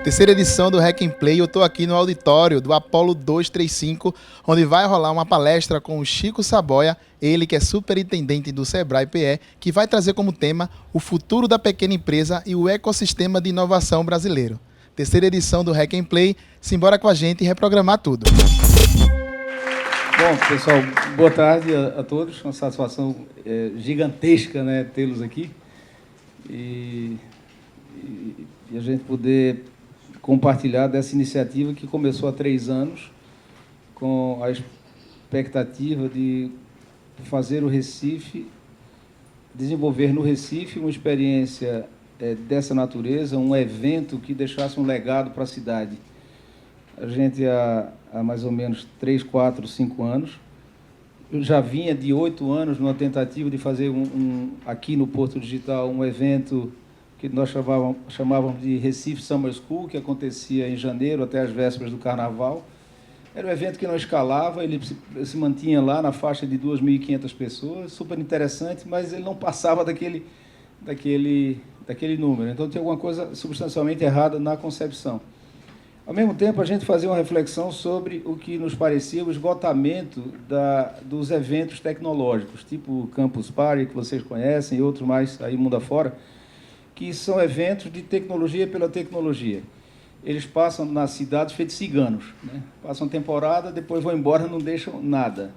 Terceira edição do Hack and Play. Eu estou aqui no auditório do Apollo 235, onde vai rolar uma palestra com o Chico Saboia, ele que é superintendente do Sebrae PE, que vai trazer como tema o futuro da pequena empresa e o ecossistema de inovação brasileiro. Terceira edição do Hack and Play. Simbora com a gente e reprogramar tudo. Bom, pessoal, boa tarde a todos. Uma satisfação gigantesca, né, tê-los aqui e a gente poder compartilhar dessa iniciativa que começou há 3 anos com a expectativa de fazer o Recife, desenvolver no Recife uma experiência dessa natureza, um evento que deixasse um legado para a cidade. A gente, há mais ou menos 3, 4, 5 anos, eu já vinha de 8 anos numa tentativa de fazer aqui no Porto Digital um evento que nós chamávamos de Recife Summer School, que acontecia em janeiro até as vésperas do Carnaval. Era um evento que não escalava, ele se mantinha lá na faixa de 2.500 pessoas, super interessante, mas ele não passava daquele número. Então, tinha alguma coisa substancialmente errada na concepção. Ao mesmo tempo, a gente fazia uma reflexão sobre o que nos parecia o esgotamento dos eventos tecnológicos, tipo o Campus Party, que vocês conhecem, e outros mais aí mundo afora, que são eventos de tecnologia pela tecnologia. Eles passam nas cidades feitos ciganos, né? Passam temporada, depois vão embora, não deixam nada,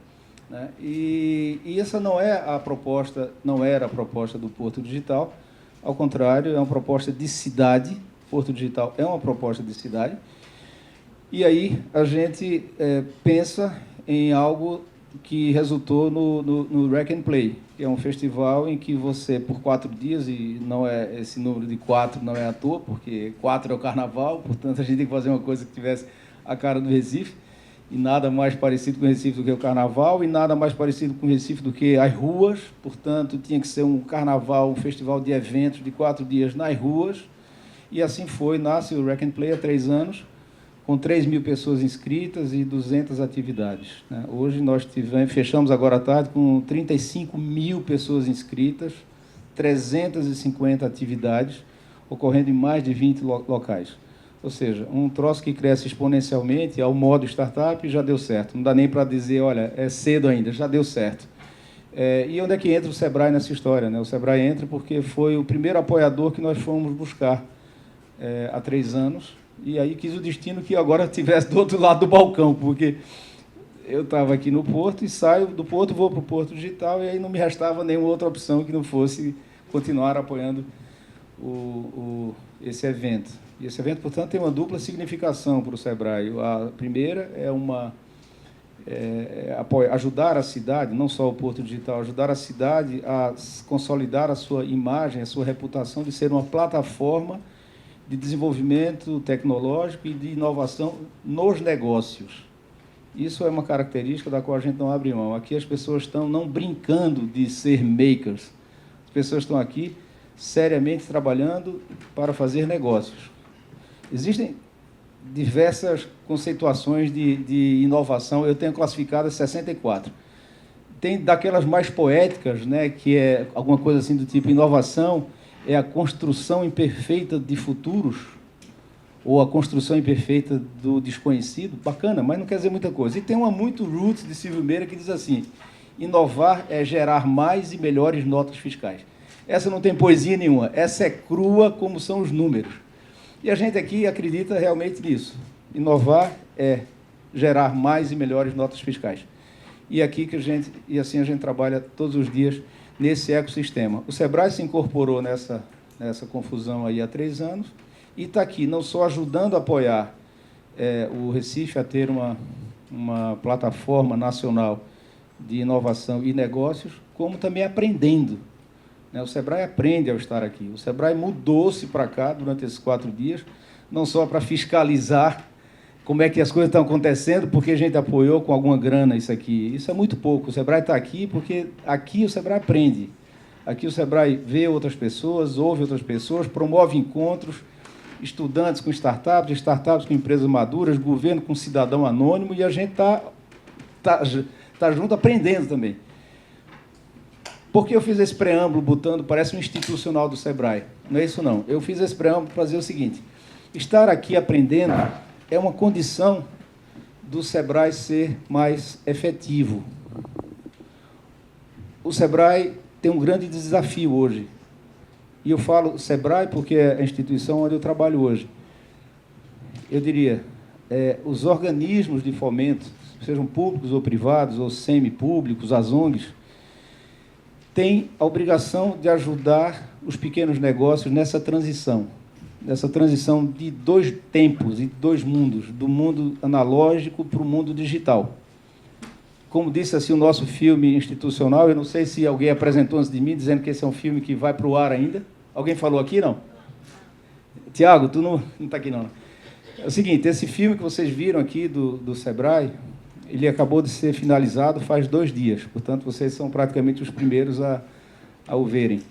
né? E essa não era a proposta do Porto Digital. Ao contrário, é uma proposta de cidade. Porto Digital é uma proposta de cidade. E aí a gente pensa em algo que resultou no Hack and Play, que é um festival em que você, por 4 dias, e não é esse número de 4 não é à toa, porque 4 é o carnaval, portanto a gente tem que fazer uma coisa que tivesse a cara do Recife, e nada mais parecido com o Recife do que o carnaval, e nada mais parecido com o Recife do que as ruas, portanto tinha que ser um carnaval, um festival de eventos de 4 dias nas ruas, e assim foi, nasce o Hack and Play há 3 anos, com 3.000 pessoas inscritas e 200 atividades, né? Hoje nós fechamos agora à tarde com 35.000 pessoas inscritas, 350 atividades, ocorrendo em mais de 20 locais. Ou seja, um troço que cresce exponencialmente ao modo startup já deu certo. Não dá nem para dizer, olha, é cedo ainda, já deu certo. E onde é que entra o Sebrae nessa história, né? O Sebrae entra porque foi o primeiro apoiador que nós fomos buscar há 3 anos, e aí quis o destino que agora estivesse do outro lado do balcão, porque eu estava aqui no Porto e saio do Porto, vou para o Porto Digital, e aí não me restava nenhuma outra opção que não fosse continuar apoiando esse evento. E esse evento, portanto, tem uma dupla significação para o Sebrae. A primeira é ajudar a cidade, não só o Porto Digital, ajudar a cidade a consolidar a sua imagem, a sua reputação de ser uma plataforma de desenvolvimento tecnológico e de inovação nos negócios. Isso é uma característica da qual a gente não abre mão. Aqui as pessoas estão não brincando de ser makers. As pessoas estão aqui seriamente trabalhando para fazer negócios. Existem diversas conceituações de inovação, eu tenho classificado 64. Tem daquelas mais poéticas, né, que é alguma coisa assim do tipo inovação é a construção imperfeita de futuros, ou a construção imperfeita do desconhecido. Bacana, mas não quer dizer muita coisa. E tem uma muito roots de Silvio Meira que diz assim: inovar é gerar mais e melhores notas fiscais. Essa não tem poesia nenhuma, essa é crua como são os números. E a gente aqui acredita realmente nisso. Inovar é gerar mais e melhores notas fiscais. E assim a gente trabalha todos os dias nesse ecossistema. O Sebrae se incorporou nessa confusão aí há 3 anos e está aqui não só ajudando a apoiar o Recife a ter uma plataforma nacional de inovação e negócios, como também aprendendo, né? O Sebrae aprende ao estar aqui. O Sebrae mudou-se para cá durante esses 4 dias, não só para fiscalizar como é que as coisas estão acontecendo, porque a gente apoiou com alguma grana isso aqui. Isso é muito pouco. O Sebrae está aqui porque aqui o Sebrae aprende. Aqui o Sebrae vê outras pessoas, ouve outras pessoas, promove encontros, estudantes com startups, startups com empresas maduras, governo com cidadão anônimo, e a gente tá junto aprendendo também. Por que eu fiz esse preâmbulo parece um institucional do Sebrae? Não é isso, não. Eu fiz esse preâmbulo para dizer o seguinte: Estar aqui aprendendo é uma condição do SEBRAE ser mais efetivo. O SEBRAE tem um grande desafio hoje. E eu falo SEBRAE porque é a instituição onde eu trabalho hoje. Eu diria, os organismos de fomento, sejam públicos ou privados, ou semipúblicos, as ONGs, têm a obrigação de ajudar os pequenos negócios nessa transição de dois tempos e dois mundos, do mundo analógico para o mundo digital. Como disse assim o nosso filme institucional, eu não sei se alguém apresentou antes de mim, dizendo que esse é um filme que vai para o ar ainda. Alguém falou aqui, não? Tiago, tu não está aqui, não. É o seguinte, esse filme que vocês viram aqui do SEBRAE, ele acabou de ser finalizado faz 2 dias, portanto, vocês são praticamente os primeiros a o verem.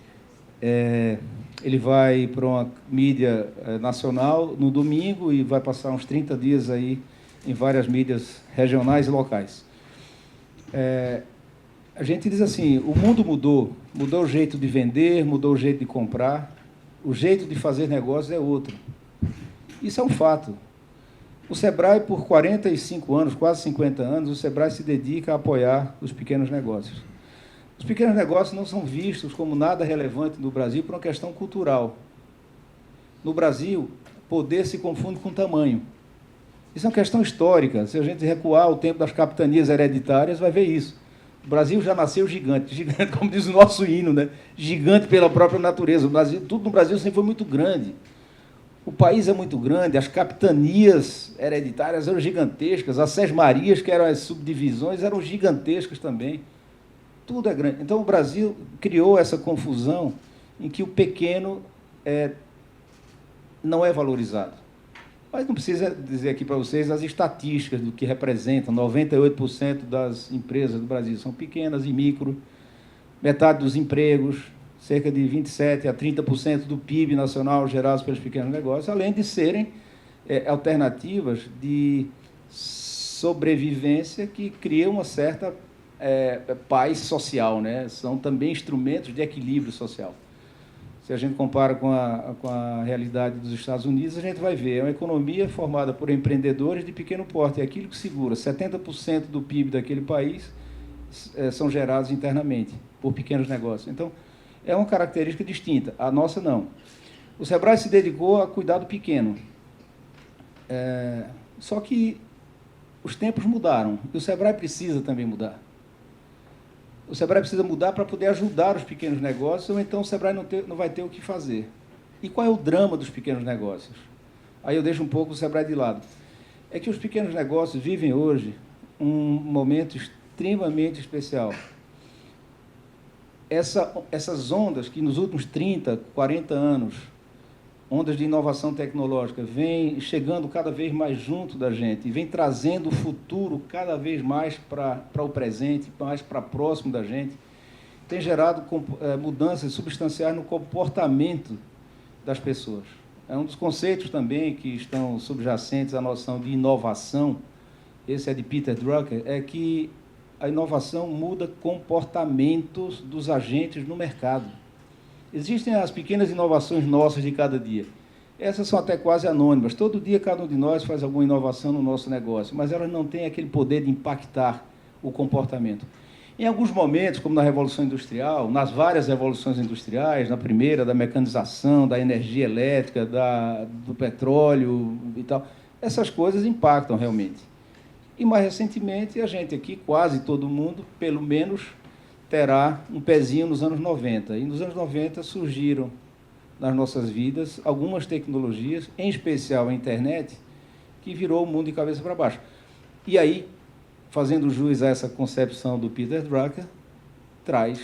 Ele vai para uma mídia nacional no domingo e vai passar uns 30 dias aí em várias mídias regionais e locais. A gente diz assim, o mundo mudou o jeito de vender, mudou o jeito de comprar, o jeito de fazer negócios é outro. Isso é um fato. O SEBRAE, por 45 anos, quase 50 anos, o SEBRAE se dedica a apoiar os pequenos negócios. Os pequenos negócios não são vistos como nada relevante no Brasil por uma questão cultural. No Brasil, poder se confunde com tamanho. Isso é uma questão histórica. Se a gente recuar ao tempo das capitanias hereditárias, vai ver isso. O Brasil já nasceu gigante, gigante, como diz o nosso hino, né? Gigante pela própria natureza. Tudo no Brasil sempre foi muito grande. O país é muito grande, as capitanias hereditárias eram gigantescas, as sesmarias, que eram as subdivisões, eram gigantescas também. Tudo é grande. Então, o Brasil criou essa confusão em que o pequeno não é valorizado. Mas não precisa dizer aqui para vocês as estatísticas do que representam. 98% das empresas do Brasil são pequenas e micro, metade dos empregos, cerca de 27% a 30% do PIB nacional gerados pelos pequenos negócios, além de serem alternativas de sobrevivência que criam uma certa paz social, né? São também instrumentos de equilíbrio social. Se a gente compara com a realidade dos Estados Unidos, a gente vai ver, é uma economia formada por empreendedores de pequeno porte, é aquilo que segura 70% do PIB daquele país são gerados internamente por pequenos negócios. Então, é uma característica distinta, a nossa não. O SEBRAE se dedicou a cuidar do pequeno. Só que os tempos mudaram, e o SEBRAE precisa também mudar. O SEBRAE precisa mudar para poder ajudar os pequenos negócios, ou então o SEBRAE não vai ter o que fazer. E qual é o drama dos pequenos negócios? Aí eu deixo um pouco o SEBRAE de lado. É que os pequenos negócios vivem hoje um momento extremamente especial. Essas ondas que nos últimos 30, 40 anos, ondas de inovação tecnológica, vêm chegando cada vez mais junto da gente e vem trazendo o futuro cada vez mais para o presente, mais para próximo da gente, tem gerado mudanças substanciais no comportamento das pessoas. É um dos conceitos também que estão subjacentes à noção de inovação, esse é de Peter Drucker, é que a inovação muda comportamentos dos agentes no mercado. Existem as pequenas inovações nossas de cada dia. Essas são até quase anônimas. Todo dia, cada um de nós faz alguma inovação no nosso negócio, mas elas não têm aquele poder de impactar o comportamento. Em alguns momentos, como na Revolução Industrial, nas várias revoluções industriais, na primeira, da mecanização, da energia elétrica, do petróleo e tal, essas coisas impactam realmente. E, mais recentemente, a gente aqui, quase todo mundo, pelo menos, terá um pezinho nos anos 90. E nos anos 90 surgiram, nas nossas vidas, algumas tecnologias, em especial a internet, que virou o mundo de cabeça para baixo. E aí, fazendo jus a essa concepção do Peter Drucker, traz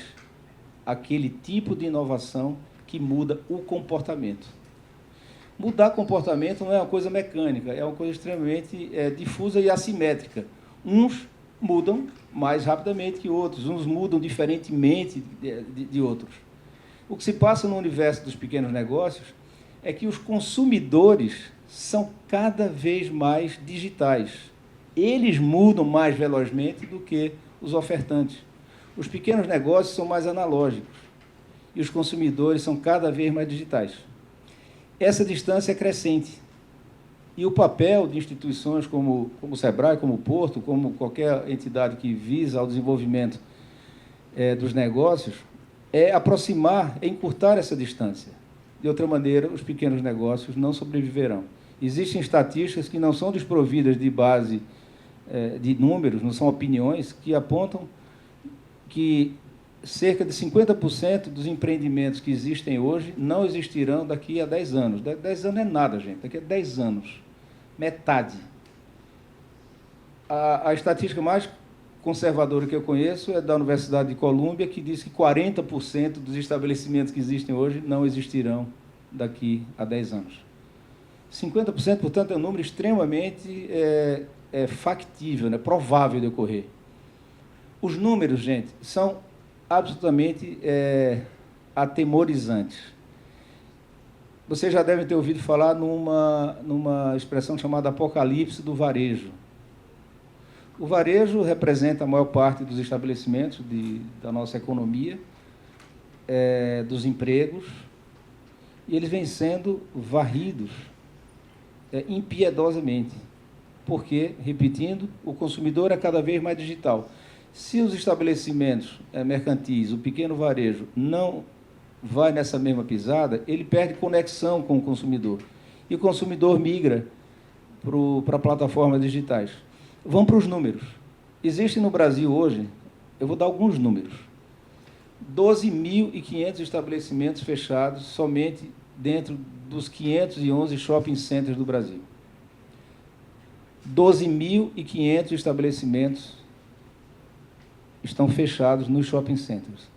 aquele tipo de inovação que muda o comportamento. Mudar comportamento não é uma coisa mecânica, é uma coisa extremamente difusa e assimétrica. Uns mudam mais rapidamente que outros, uns mudam diferentemente de outros. O que se passa no universo dos pequenos negócios é que os consumidores são cada vez mais digitais. Eles mudam mais velozmente do que os ofertantes. Os pequenos negócios são mais analógicos e os consumidores são cada vez mais digitais. Essa distância é crescente. E o papel de instituições como o SEBRAE, como o Porto, como qualquer entidade que visa ao desenvolvimento dos negócios, é aproximar, é encurtar essa distância. De outra maneira, os pequenos negócios não sobreviverão. Existem estatísticas que não são desprovidas de base de números, não são opiniões, que apontam que cerca de 50% dos empreendimentos que existem hoje não existirão daqui a 10 anos. 10 anos é nada, gente. Daqui a 10 anos. Metade. A estatística mais conservadora que eu conheço é da Universidade de Colômbia, que diz que 40% dos estabelecimentos que existem hoje não existirão daqui a 10 anos. 50%, portanto, é um número extremamente factível, né, provável de ocorrer. Os números, gente, são absolutamente atemorizantes. Vocês já devem ter ouvido falar numa expressão chamada apocalipse do varejo. O varejo representa a maior parte dos estabelecimentos da nossa economia, dos empregos, e eles vêm sendo varridos impiedosamente, porque, repetindo, o consumidor é cada vez mais digital. Se os estabelecimentos mercantis, o pequeno varejo, não vai nessa mesma pisada, ele perde conexão com o consumidor. E o consumidor migra para plataformas digitais. Vamos para os números. Existem no Brasil hoje, eu vou dar alguns números, 12.500 estabelecimentos fechados somente dentro dos 511 shopping centers do Brasil. 12.500 estabelecimentos estão fechados nos shopping centers.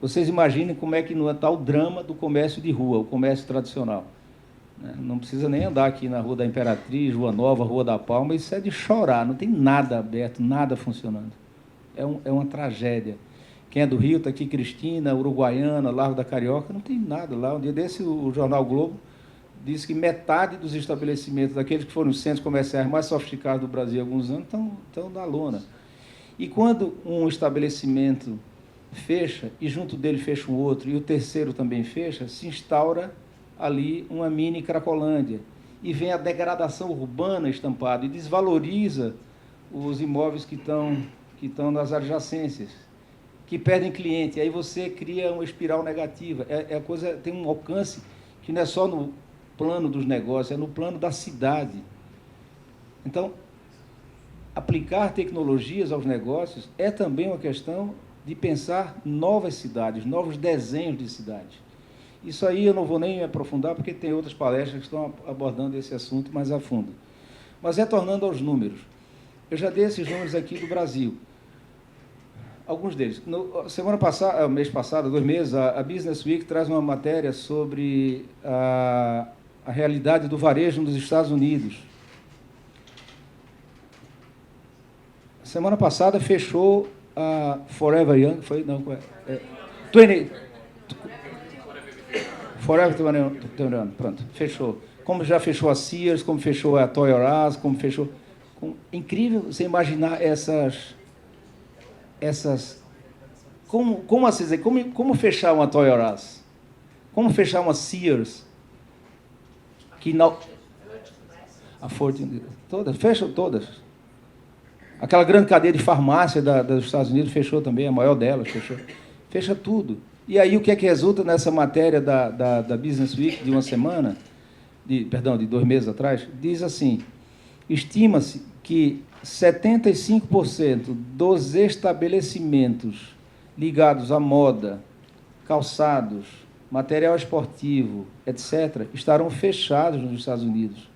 Vocês imaginem como é que não está o drama do comércio de rua, o comércio tradicional. Não precisa nem andar aqui na Rua da Imperatriz, Rua Nova, Rua da Palma, isso é de chorar, não tem nada aberto, nada funcionando. É uma tragédia. Quem é do Rio, está aqui Cristina, Uruguaiana, Largo da Carioca, não tem nada lá. Um dia desse, o jornal Globo disse que metade dos estabelecimentos, daqueles que foram os centros comerciais mais sofisticados do Brasil há alguns anos, estão na lona. E quando um estabelecimento fecha, e junto dele fecha um outro, e o terceiro também fecha, se instaura ali uma mini Cracolândia. E vem a degradação urbana estampada, e desvaloriza os imóveis que estão nas adjacências, que perdem cliente. Aí você cria uma espiral negativa. A coisa tem um alcance que não é só no plano dos negócios, é no plano da cidade. Então, aplicar tecnologias aos negócios é também uma questão de pensar novas cidades, novos desenhos de cidade. Isso aí eu não vou nem me aprofundar, porque tem outras palestras que estão abordando esse assunto mais a fundo. Mas retornando aos números, eu já dei esses números aqui do Brasil. Alguns deles. Semana passada, mês passado, 2 meses, a Business Week traz uma matéria sobre a realidade do varejo nos Estados Unidos. Semana passada fechou a Forever Young, foi? Não, 20... Forever 21, pronto, fechou. Como já fechou a Sears, como fechou a Toys R Us, como fechou... Incrível você imaginar essas como fechar uma Toys R Us? Como fechar uma Sears? Que não... A Fortune, todas, fecham todas. Aquela grande cadeia de farmácia dos Estados Unidos fechou também, a maior delas fechou. Fecha tudo. E aí o que é que resulta nessa matéria da Business Week de uma semana, de 2 meses atrás? Diz assim, estima-se que 75% dos estabelecimentos ligados à moda, calçados, material esportivo, etc., estarão fechados nos Estados Unidos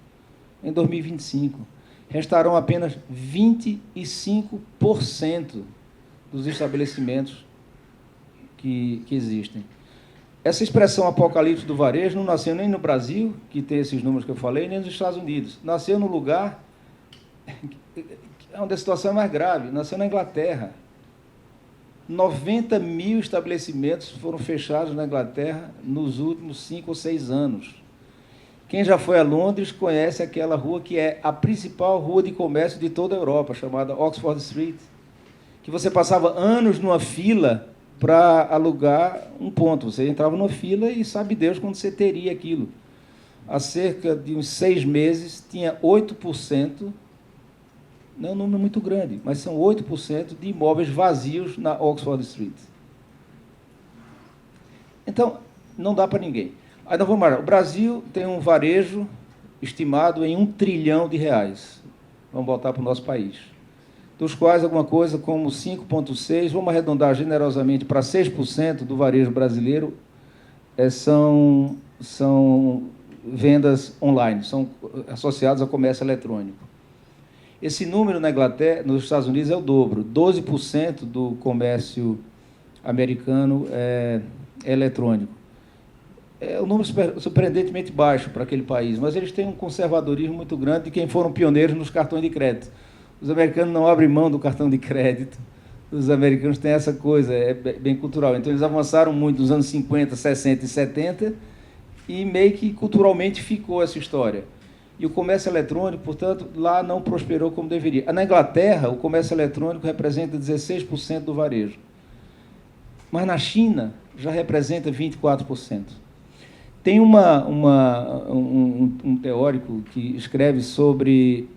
em 2025. Restarão apenas 25% dos estabelecimentos que existem. Essa expressão apocalipse do varejo não nasceu nem no Brasil, que tem esses números que eu falei, nem nos Estados Unidos. Nasceu no lugar onde a situação é mais grave, nasceu na Inglaterra. 90 mil estabelecimentos foram fechados na Inglaterra nos últimos 5 ou 6 anos. Quem já foi a Londres conhece aquela rua que é a principal rua de comércio de toda a Europa, chamada Oxford Street, que você passava anos numa fila para alugar um ponto. Você entrava numa fila e sabe Deus quando você teria aquilo. há cerca de uns 6 meses, tinha 8%, não é um número muito grande, mas são 8% de imóveis vazios na Oxford Street. Então, não dá para ninguém. Aí nós vamos lá. O Brasil tem um varejo estimado em R$ 1 trilhão. Vamos voltar para o nosso país. Dos quais alguma coisa como 5,6%, vamos arredondar generosamente para 6% do varejo brasileiro são vendas online, são associados ao comércio eletrônico. Esse número na Inglaterra, nos Estados Unidos é o dobro. 12% do comércio americano é eletrônico. É um número surpreendentemente baixo para aquele país, mas eles têm um conservadorismo muito grande de quem foram pioneiros nos cartões de crédito. Os americanos não abrem mão do cartão de crédito. Os americanos têm essa coisa, é bem cultural. Então, eles avançaram muito nos anos 50, 60 e 70 e meio que culturalmente ficou essa história. E o comércio eletrônico, portanto, lá não prosperou como deveria. Na Inglaterra, o comércio eletrônico representa 16% do varejo. Mas na China, já representa 24%. Tem um teórico que escreve sobre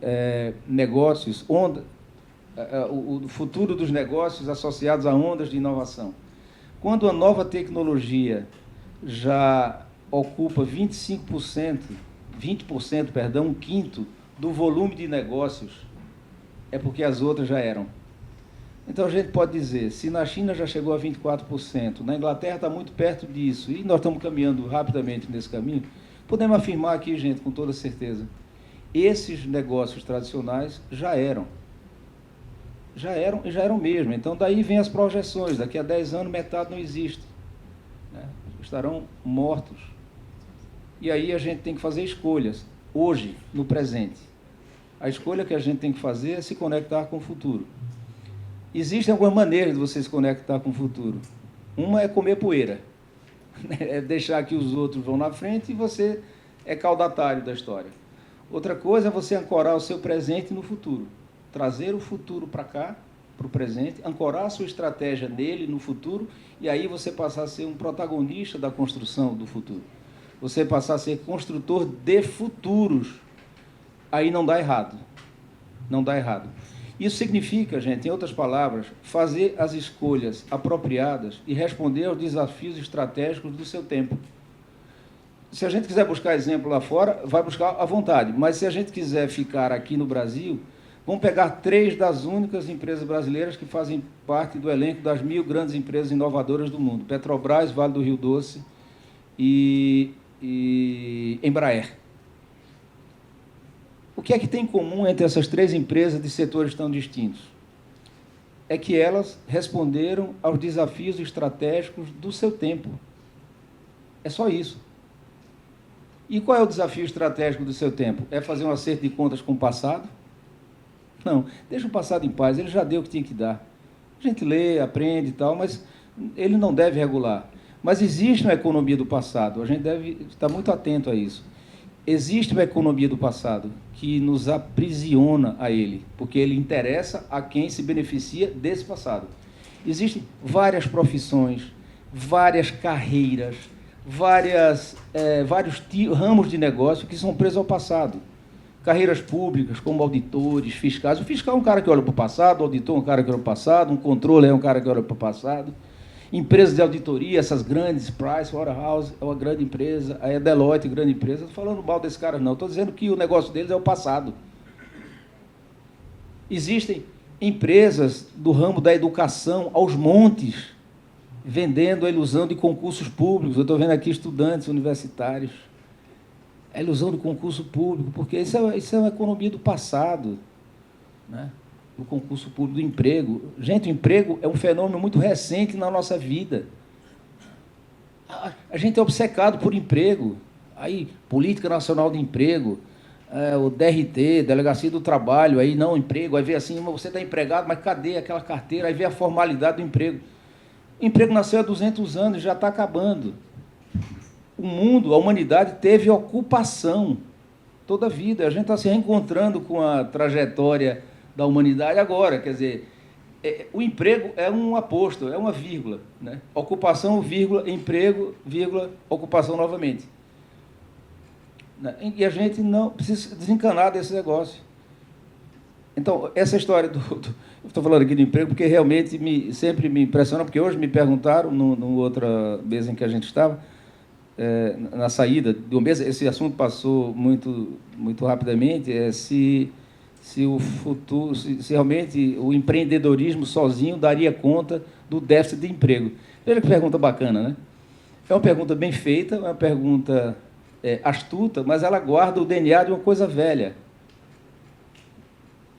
negócios, o futuro dos negócios associados a ondas de inovação. Quando a nova tecnologia já ocupa 20%, um quinto do volume de negócios, é porque as outras já eram. Então, a gente pode dizer, se na China já chegou a 24%, na Inglaterra está muito perto disso, e nós estamos caminhando rapidamente nesse caminho, podemos afirmar aqui, gente, com toda certeza, esses negócios tradicionais já eram e já eram mesmo. Então, daí vem as projeções, daqui a 10 anos metade não existe, né? Estarão mortos. E aí a gente tem que fazer escolhas, hoje, no presente. A escolha que a gente tem que fazer é se conectar com o futuro. Existem algumas maneiras de você se conectar com o futuro. Uma é comer poeira, é deixar que os outros vão na frente e você é caudatário da história. Outra coisa é você ancorar o seu presente no futuro, trazer o futuro para cá, para o presente, ancorar a sua estratégia nele, no futuro, e aí você passar a ser um protagonista da construção do futuro. Você passar a ser construtor de futuros. Aí não dá errado. Não dá errado. Isso significa, gente, em outras palavras, fazer as escolhas apropriadas e responder aos desafios estratégicos do seu tempo. Se a gente quiser buscar exemplo lá fora, vai buscar à vontade. Mas se a gente quiser ficar aqui no Brasil, vamos pegar 3 das únicas empresas brasileiras que fazem parte do elenco das 1000 grandes empresas inovadoras do mundo. Petrobras, Vale do Rio Doce e Embraer. O que é que tem em comum entre essas 3 empresas de setores tão distintos? É que elas responderam aos desafios estratégicos do seu tempo. É só isso. E qual é o desafio estratégico do seu tempo? É fazer um acerto de contas com o passado? Não, deixa o passado em paz, ele já deu o que tinha que dar. A gente lê, aprende e tal, mas ele não deve regular. Mas existe uma economia do passado, a gente deve estar muito atento a isso. Existe uma economia do passado que nos aprisiona a ele, porque ele interessa a quem se beneficia desse passado. Existem várias profissões, várias carreiras, vários ramos de negócio que são presos ao passado. Carreiras públicas, como auditores, fiscais. O fiscal é um cara que olha para o passado, o auditor é um cara que olha para o passado, um controller é um cara que olha para o passado. Empresas de auditoria, essas grandes, Pricewaterhouse é uma grande empresa, a Deloitte, grande empresa. Não estou falando mal desses caras, não. Estou dizendo que o negócio deles é o passado. Existem empresas do ramo da educação aos montes, vendendo a ilusão de concursos públicos. Eu estou vendo aqui estudantes universitários. A ilusão do concurso público, porque isso é uma economia do passado, né? O concurso público, do emprego. Gente, o emprego é um fenômeno muito recente na nossa vida. A gente é obcecado por emprego. Aí, Política Nacional de Emprego, o DRT, Delegacia do Trabalho, aí não, emprego, aí vê assim, você está empregado, mas cadê aquela carteira? Aí vê a formalidade do emprego. O emprego nasceu há 200 anos e já está acabando. O mundo, a humanidade teve ocupação toda a vida. A gente está se reencontrando com a trajetória da humanidade agora, quer dizer, o emprego é um aposto, é uma vírgula, né? Ocupação, vírgula, emprego, vírgula, ocupação novamente. né? E a gente não precisa desencanar desse negócio. Então, essa história eu estou falando aqui do emprego porque realmente sempre me impressiona, porque hoje me perguntaram, numa outra mesa em que a gente estava, na saída de uma mesa, esse assunto passou muito rapidamente, se o futuro, se realmente o empreendedorismo sozinho daria conta do déficit de emprego. Veja que pergunta bacana, né? É uma pergunta bem feita, é uma pergunta astuta, mas ela guarda o DNA de uma coisa velha.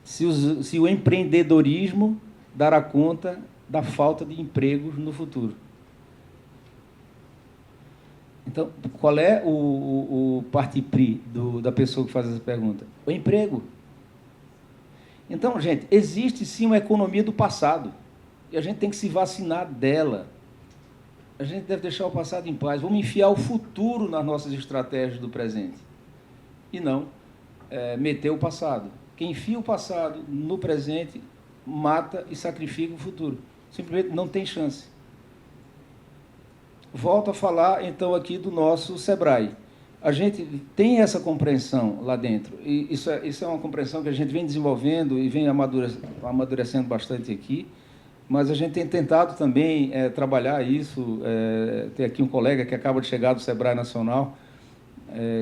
Se o empreendedorismo dará conta da falta de empregos no futuro. Então, qual é o parti pris da pessoa que faz essa pergunta? O emprego. Então, gente, existe sim uma economia do passado, e a gente tem que se vacinar dela. A gente deve deixar o passado em paz. Vamos enfiar o futuro nas nossas estratégias do presente, e não meter o passado. Quem enfia o passado no presente mata e sacrifica o futuro. Simplesmente não tem chance. Volto a falar, então, aqui do nosso SEBRAE. A gente tem essa compreensão lá dentro. E isso é uma compreensão que a gente vem desenvolvendo e vem amadurecendo bastante aqui. Mas a gente tem tentado também trabalhar isso. Tem aqui um colega que acaba de chegar do SEBRAE Nacional,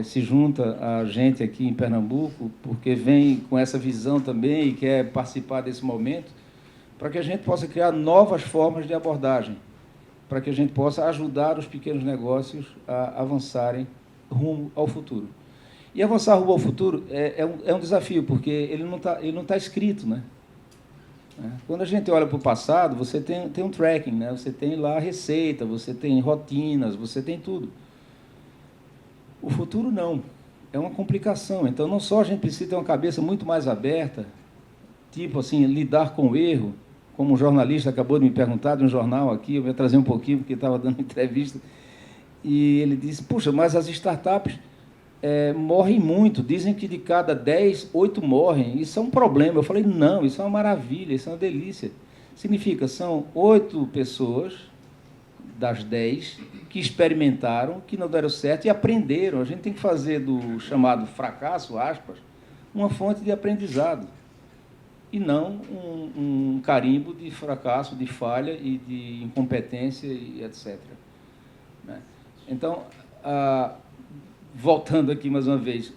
se junta a gente aqui em Pernambuco, porque vem com essa visão também e quer participar desse momento, para que a gente possa criar novas formas de abordagem, para que a gente possa ajudar os pequenos negócios a avançarem rumo ao futuro. E avançar rumo ao futuro é um desafio, porque ele não tá escrito, né? Quando a gente olha para o passado, você tem um tracking, né? Você tem lá a receita, você tem rotinas, você tem tudo. O futuro não, é uma complicação. Então, não só a gente precisa ter uma cabeça muito mais aberta, tipo assim, lidar com o erro, como um jornalista acabou de me perguntar de um jornal aqui, eu vou trazer um pouquinho, porque estava dando entrevista, e ele disse, puxa, mas as startups morrem muito, dizem que de cada 10, 8 morrem, isso é um problema. Eu falei, não, isso é uma maravilha, isso é uma delícia. Significa, são 8 pessoas das 10 que experimentaram, que não deram certo e aprenderam. A gente tem que fazer do chamado fracasso, aspas, uma fonte de aprendizado, e não um carimbo de fracasso, de falha e de incompetência, e etc. Então, voltando aqui mais uma vez,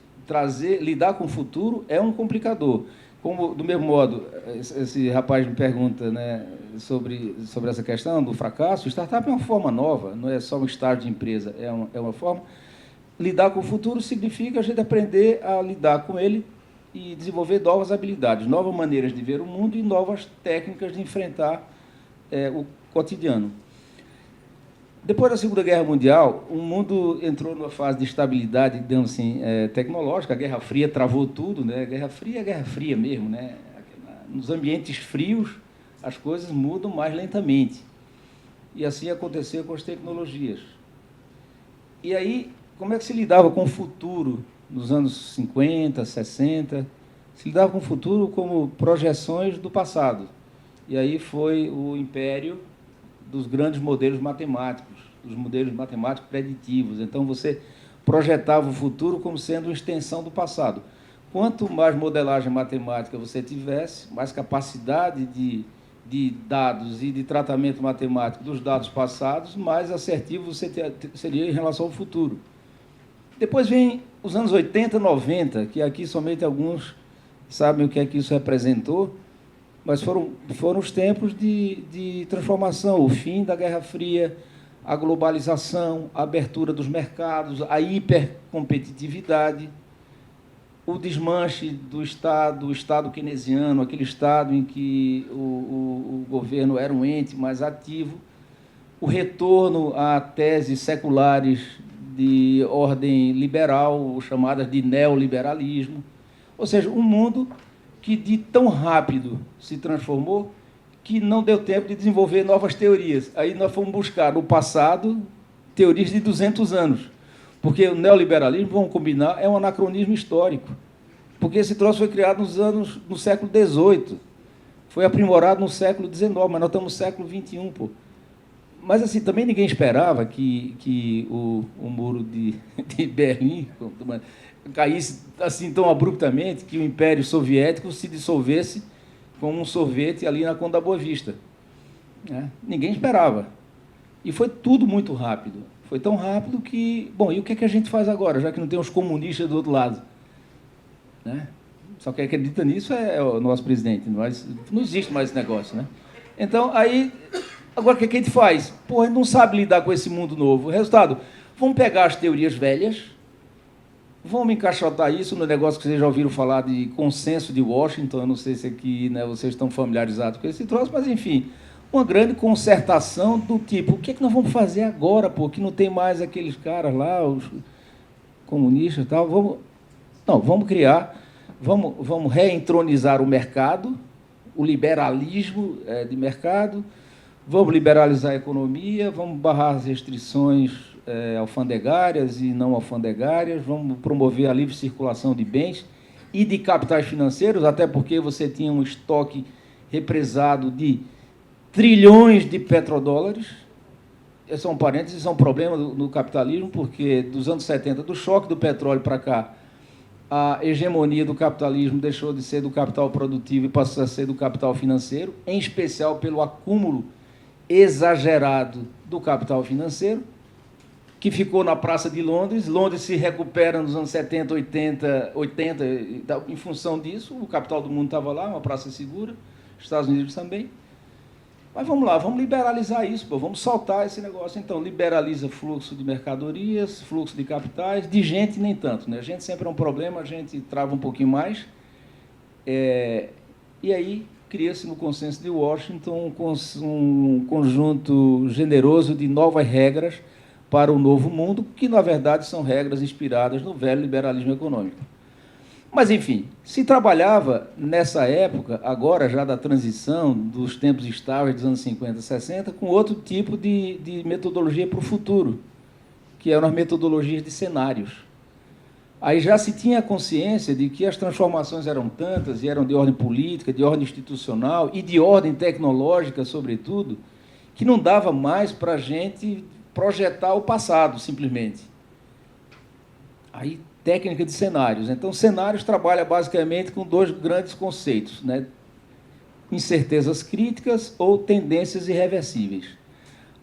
lidar com o futuro é um complicador. Como, do mesmo modo, esse rapaz me pergunta, né, sobre essa questão do fracasso, startup é uma forma nova, não é só um estágio de empresa, é uma forma. Lidar com o futuro significa a gente aprender a lidar com ele e desenvolver novas habilidades, novas maneiras de ver o mundo e novas técnicas de enfrentar o cotidiano. Depois da Segunda Guerra Mundial, o mundo entrou numa fase de estabilidade, digamos assim, tecnológica. A Guerra Fria travou tudo, né? A Guerra Fria é Guerra Fria mesmo, né? Nos ambientes frios, as coisas mudam mais lentamente. E assim aconteceu com as tecnologias. E aí, como é que se lidava com o futuro nos anos 50, 60? Se lidava com o futuro como projeções do passado. E aí foi o império dos grandes modelos matemáticos, dos modelos matemáticos preditivos. Então, você projetava o futuro como sendo uma extensão do passado. Quanto mais modelagem matemática você tivesse, mais capacidade de dados e de tratamento matemático dos dados passados, mais assertivo você seria em relação ao futuro. Depois vem os anos 80, 90, que aqui somente alguns sabem o que é que isso representou, mas foram os tempos de transformação, o fim da Guerra Fria, a globalização, a abertura dos mercados, a hipercompetitividade, o desmanche do Estado, o Estado keynesiano, aquele Estado em que o governo era um ente mais ativo, o retorno a teses seculares de ordem liberal, chamadas de neoliberalismo, ou seja, um mundo que de tão rápido se transformou que não deu tempo de desenvolver novas teorias. Aí nós fomos buscar no passado teorias de 200 anos, porque o neoliberalismo, vamos combinar, é um anacronismo histórico, porque esse troço foi criado no século XVIII, foi aprimorado no século XIX, mas nós estamos no século XXI, pô. Mas assim, também ninguém esperava que o muro de Berlim caísse assim tão abruptamente, que o Império Soviético se dissolvesse como um sorvete ali na Conde da Boa Vista. Né? Ninguém esperava. E foi tudo muito rápido. Foi tão rápido que... Bom, e o que é que a gente faz agora, já que não tem os comunistas do outro lado? Né? Só quem acredita nisso é o nosso presidente. Mas não existe mais esse negócio. Né? Então, aí... Agora, o que a gente faz? Pô, a gente não sabe lidar com esse mundo novo. Resultado, vamos pegar as teorias velhas, vamos encaixotar isso no negócio que vocês já ouviram falar de consenso de Washington. Eu não sei se aqui, né, vocês estão familiarizados com esse troço, mas, enfim, uma grande concertação do tipo, o que é que nós vamos fazer agora, pô, que não tem mais aqueles caras lá, os comunistas e tal. Vamos criar, vamos reentronizar o mercado, o liberalismo de mercado. Vamos liberalizar a economia, vamos barrar as restrições alfandegárias e não alfandegárias, vamos promover a livre circulação de bens e de capitais financeiros, até porque você tinha um estoque represado de trilhões de petrodólares. Esse é um parênteses, isso é um problema no capitalismo, porque dos anos 70, do choque do petróleo para cá, a hegemonia do capitalismo deixou de ser do capital produtivo e passou a ser do capital financeiro, em especial pelo acúmulo exagerado do capital financeiro, que ficou na Praça de Londres. Londres se recupera nos anos 70, 80, em função disso. O capital do mundo estava lá, uma praça segura, Estados Unidos também. Mas vamos lá, vamos liberalizar isso, pô, vamos soltar esse negócio. Então, liberaliza fluxo de mercadorias, fluxo de capitais, de gente nem tanto. Né? A gente sempre é um problema, a gente trava um pouquinho mais. E aí cria-se no consenso de Washington um conjunto generoso de novas regras para o novo mundo, que, na verdade, são regras inspiradas no velho liberalismo econômico. Mas, enfim, se trabalhava nessa época, agora já da transição dos tempos estáveis dos anos 50, 60, com outro tipo de metodologia para o futuro, que eram as metodologias de cenários. Aí já se tinha consciência de que as transformações eram tantas, e eram de ordem política, de ordem institucional e de ordem tecnológica, sobretudo, que não dava mais para a gente projetar o passado, simplesmente. Aí, técnica de cenários. Então, cenários trabalha basicamente com dois grandes conceitos, né? Incertezas críticas ou tendências irreversíveis.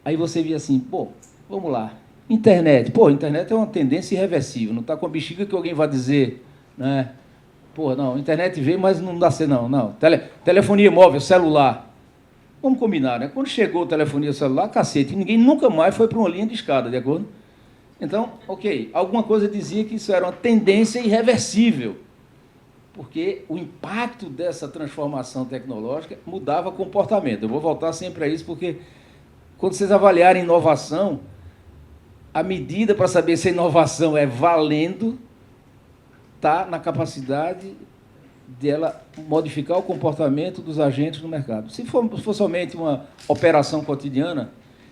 Aí você via assim, pô, vamos lá. Internet. Pô, internet é uma tendência irreversível. Não está com a bexiga que alguém vai dizer, né? Pô, não, internet veio, mas não dá certo, não. Telefonia móvel, celular. Vamos combinar, né? Quando chegou a telefonia celular, cacete, ninguém nunca mais foi para uma linha de escada, de acordo? Então, ok, alguma coisa dizia que isso era uma tendência irreversível, porque o impacto dessa transformação tecnológica mudava comportamento. Eu vou voltar sempre a isso, porque quando vocês avaliarem inovação, a medida para saber se a inovação é valendo está na capacidade dela modificar o comportamento dos agentes no mercado. Se for somente uma operação cotidiana,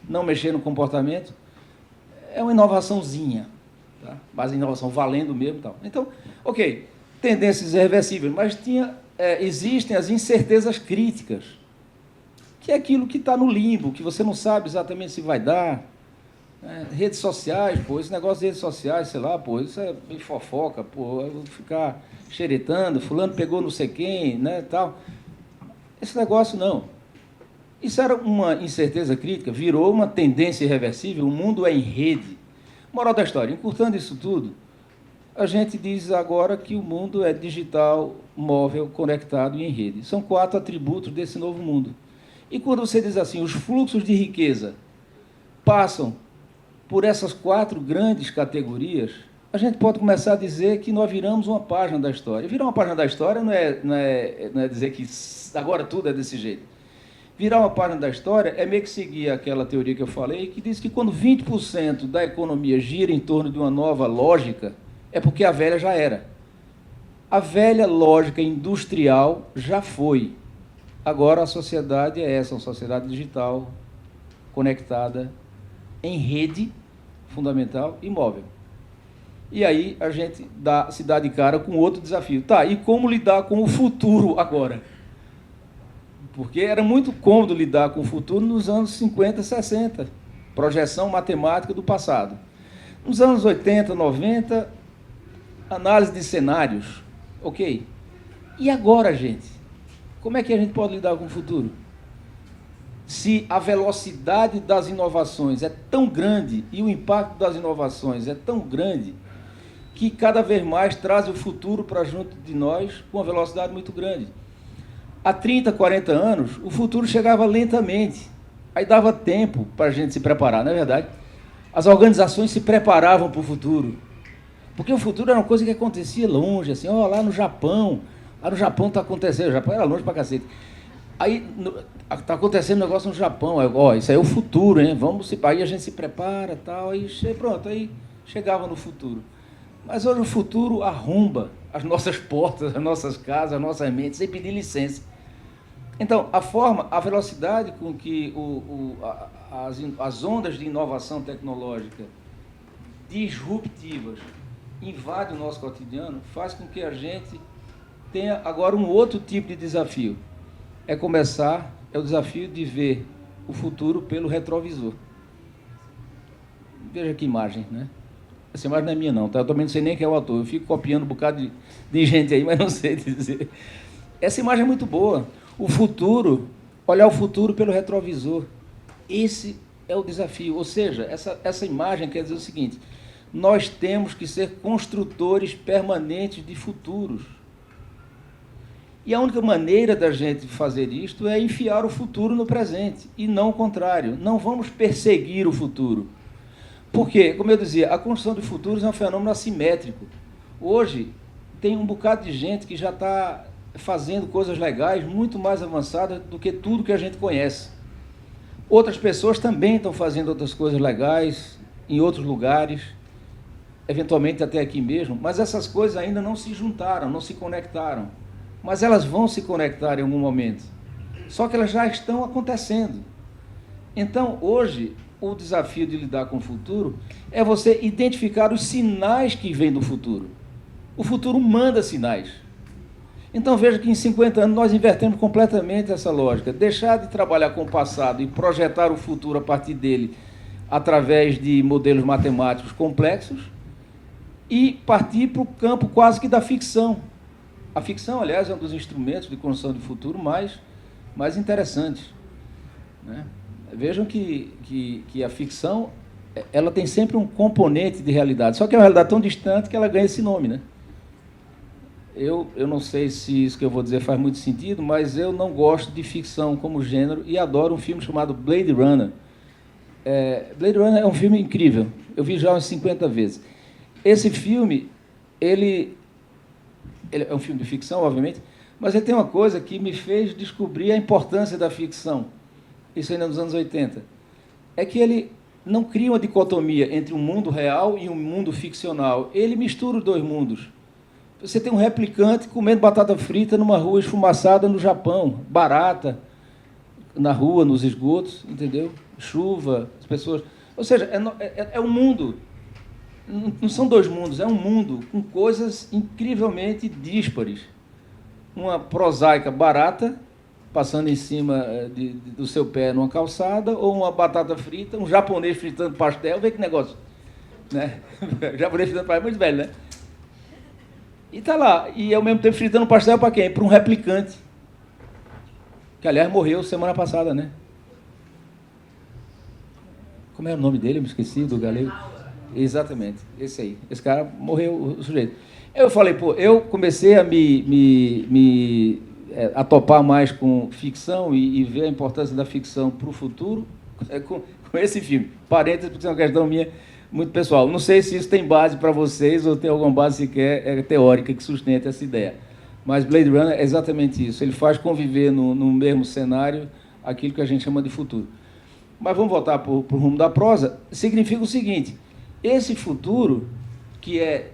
não mexer no comportamento, é uma inovaçãozinha, tá? Mas a inovação valendo mesmo. Tal. Então, ok, tendências irreversíveis, mas existem as incertezas críticas, que é aquilo que está no limbo, que você não sabe exatamente se vai dar. Redes sociais, pô, esse negócio de redes sociais, sei lá, pô, isso é fofoca, pô, eu vou ficar xeretando, fulano pegou não sei quem, né, tal. Esse negócio não. Isso era uma incerteza crítica, virou uma tendência irreversível, o mundo é em rede. Moral da história, encurtando isso tudo, a gente diz agora que o mundo é digital, móvel, conectado e em rede. São 4 atributos desse novo mundo. E quando você diz assim, os fluxos de riqueza passam por essas 4 grandes categorias, a gente pode começar a dizer que nós viramos uma página da história. Virar uma página da história não é dizer que agora tudo é desse jeito. Virar uma página da história é meio que seguir aquela teoria que eu falei, que diz que quando 20% da economia gira em torno de uma nova lógica, é porque a velha já era. A velha lógica industrial já foi. Agora a sociedade é essa, uma sociedade digital, conectada, em rede fundamental e móvel. E aí a gente se dá de cara com outro desafio. Tá, e como lidar com o futuro agora? porque era muito cômodo lidar com o futuro nos anos 50, 60, projeção matemática do passado. Nos anos 80, 90, análise de cenários, ok. E agora, gente? Como é que a gente pode lidar com o futuro? Se a velocidade das inovações é tão grande e o impacto das inovações é tão grande que cada vez mais traz o futuro para junto de nós com uma velocidade muito grande. Há 30, 40 anos, o futuro chegava lentamente. Aí dava tempo para a gente se preparar, não é verdade? As organizações se preparavam para o futuro. Porque o futuro era uma coisa que acontecia longe, assim, ó, lá no Japão. Lá no Japão está acontecendo, o Japão era longe para cacete. Aí está acontecendo um negócio no Japão, ó, isso aí é o futuro, hein? Aí a gente se prepara, tal, aí pronto, aí chegava no futuro. Mas hoje o futuro arromba as nossas portas, as nossas casas, as nossas mentes, sem pedir licença. Então, a velocidade com que as ondas de inovação tecnológica disruptivas invadem o nosso cotidiano faz com que a gente tenha agora um outro tipo de desafio. É o desafio de ver o futuro pelo retrovisor. Veja que imagem, né? Essa imagem não é minha, não, tá? Eu também não sei nem quem é o autor. Eu fico copiando um bocado de gente aí, mas não sei dizer. Essa imagem é muito boa. O futuro, olhar o futuro pelo retrovisor. Esse é o desafio. Ou seja, essa imagem quer dizer o seguinte: nós temos que ser construtores permanentes de futuros. E a única maneira da gente fazer isto é enfiar o futuro no presente, e não o contrário. Não vamos perseguir o futuro. Porque, como eu dizia, a construção de futuros é um fenômeno assimétrico. Hoje, tem um bocado de gente que já está fazendo coisas legais muito mais avançadas do que tudo que a gente conhece. Outras pessoas também estão fazendo outras coisas legais em outros lugares, eventualmente até aqui mesmo, mas essas coisas ainda não se juntaram, não se conectaram. Mas elas vão se conectar em algum momento. Só que elas já estão acontecendo. Então, hoje, o desafio de lidar com o futuro é você identificar os sinais que vêm do futuro. O futuro manda sinais. Então, veja que em 50 anos nós invertemos completamente essa lógica. Deixar de trabalhar com o passado e projetar o futuro a partir dele através de modelos matemáticos complexos e partir para o campo quase que da ficção. A ficção, aliás, é um dos instrumentos de construção de futuro mais interessantes, né? Vejam que a ficção ela tem sempre um componente de realidade, só que é uma realidade tão distante que ela ganha esse nome, né? Eu não sei se isso que eu vou dizer faz muito sentido, mas eu não gosto de ficção como gênero e adoro um filme chamado Blade Runner. Blade Runner é um filme incrível, eu vi já umas 50 vezes. Esse filme, ele é um filme de ficção, obviamente, mas ele tem uma coisa que me fez descobrir a importância da ficção, isso ainda nos anos 80, é que ele não cria uma dicotomia entre um mundo real e um mundo ficcional, ele mistura os dois mundos. Você tem um replicante comendo batata frita numa rua esfumaçada no Japão, barata, na rua, nos esgotos, entendeu? Chuva, as pessoas... Ou seja, é um mundo, não são dois mundos, é um mundo com coisas incrivelmente díspares. Uma prosaica barata, passando em cima do seu pé numa calçada, ou uma batata frita, um japonês fritando pastel, vê que negócio, né? O japonês fritando pastel é muito velho, né? E está lá, e ao mesmo tempo fritando pastel para quem? Para um replicante, que aliás morreu semana passada, né? Como era o nome dele? Eu me esqueci, do galego. Exatamente, esse aí. Esse cara morreu, o sujeito. Eu falei, pô, eu comecei a a topar mais com ficção e ver a importância da ficção para o futuro com esse filme. Parênteses, porque é uma questão minha muito pessoal. Não sei se isso tem base para vocês ou tem alguma base sequer teórica que sustente essa ideia. Mas Blade Runner é exatamente isso. Ele faz conviver no mesmo cenário aquilo que a gente chama de futuro. Mas vamos voltar para o rumo da prosa. Significa o seguinte: esse futuro que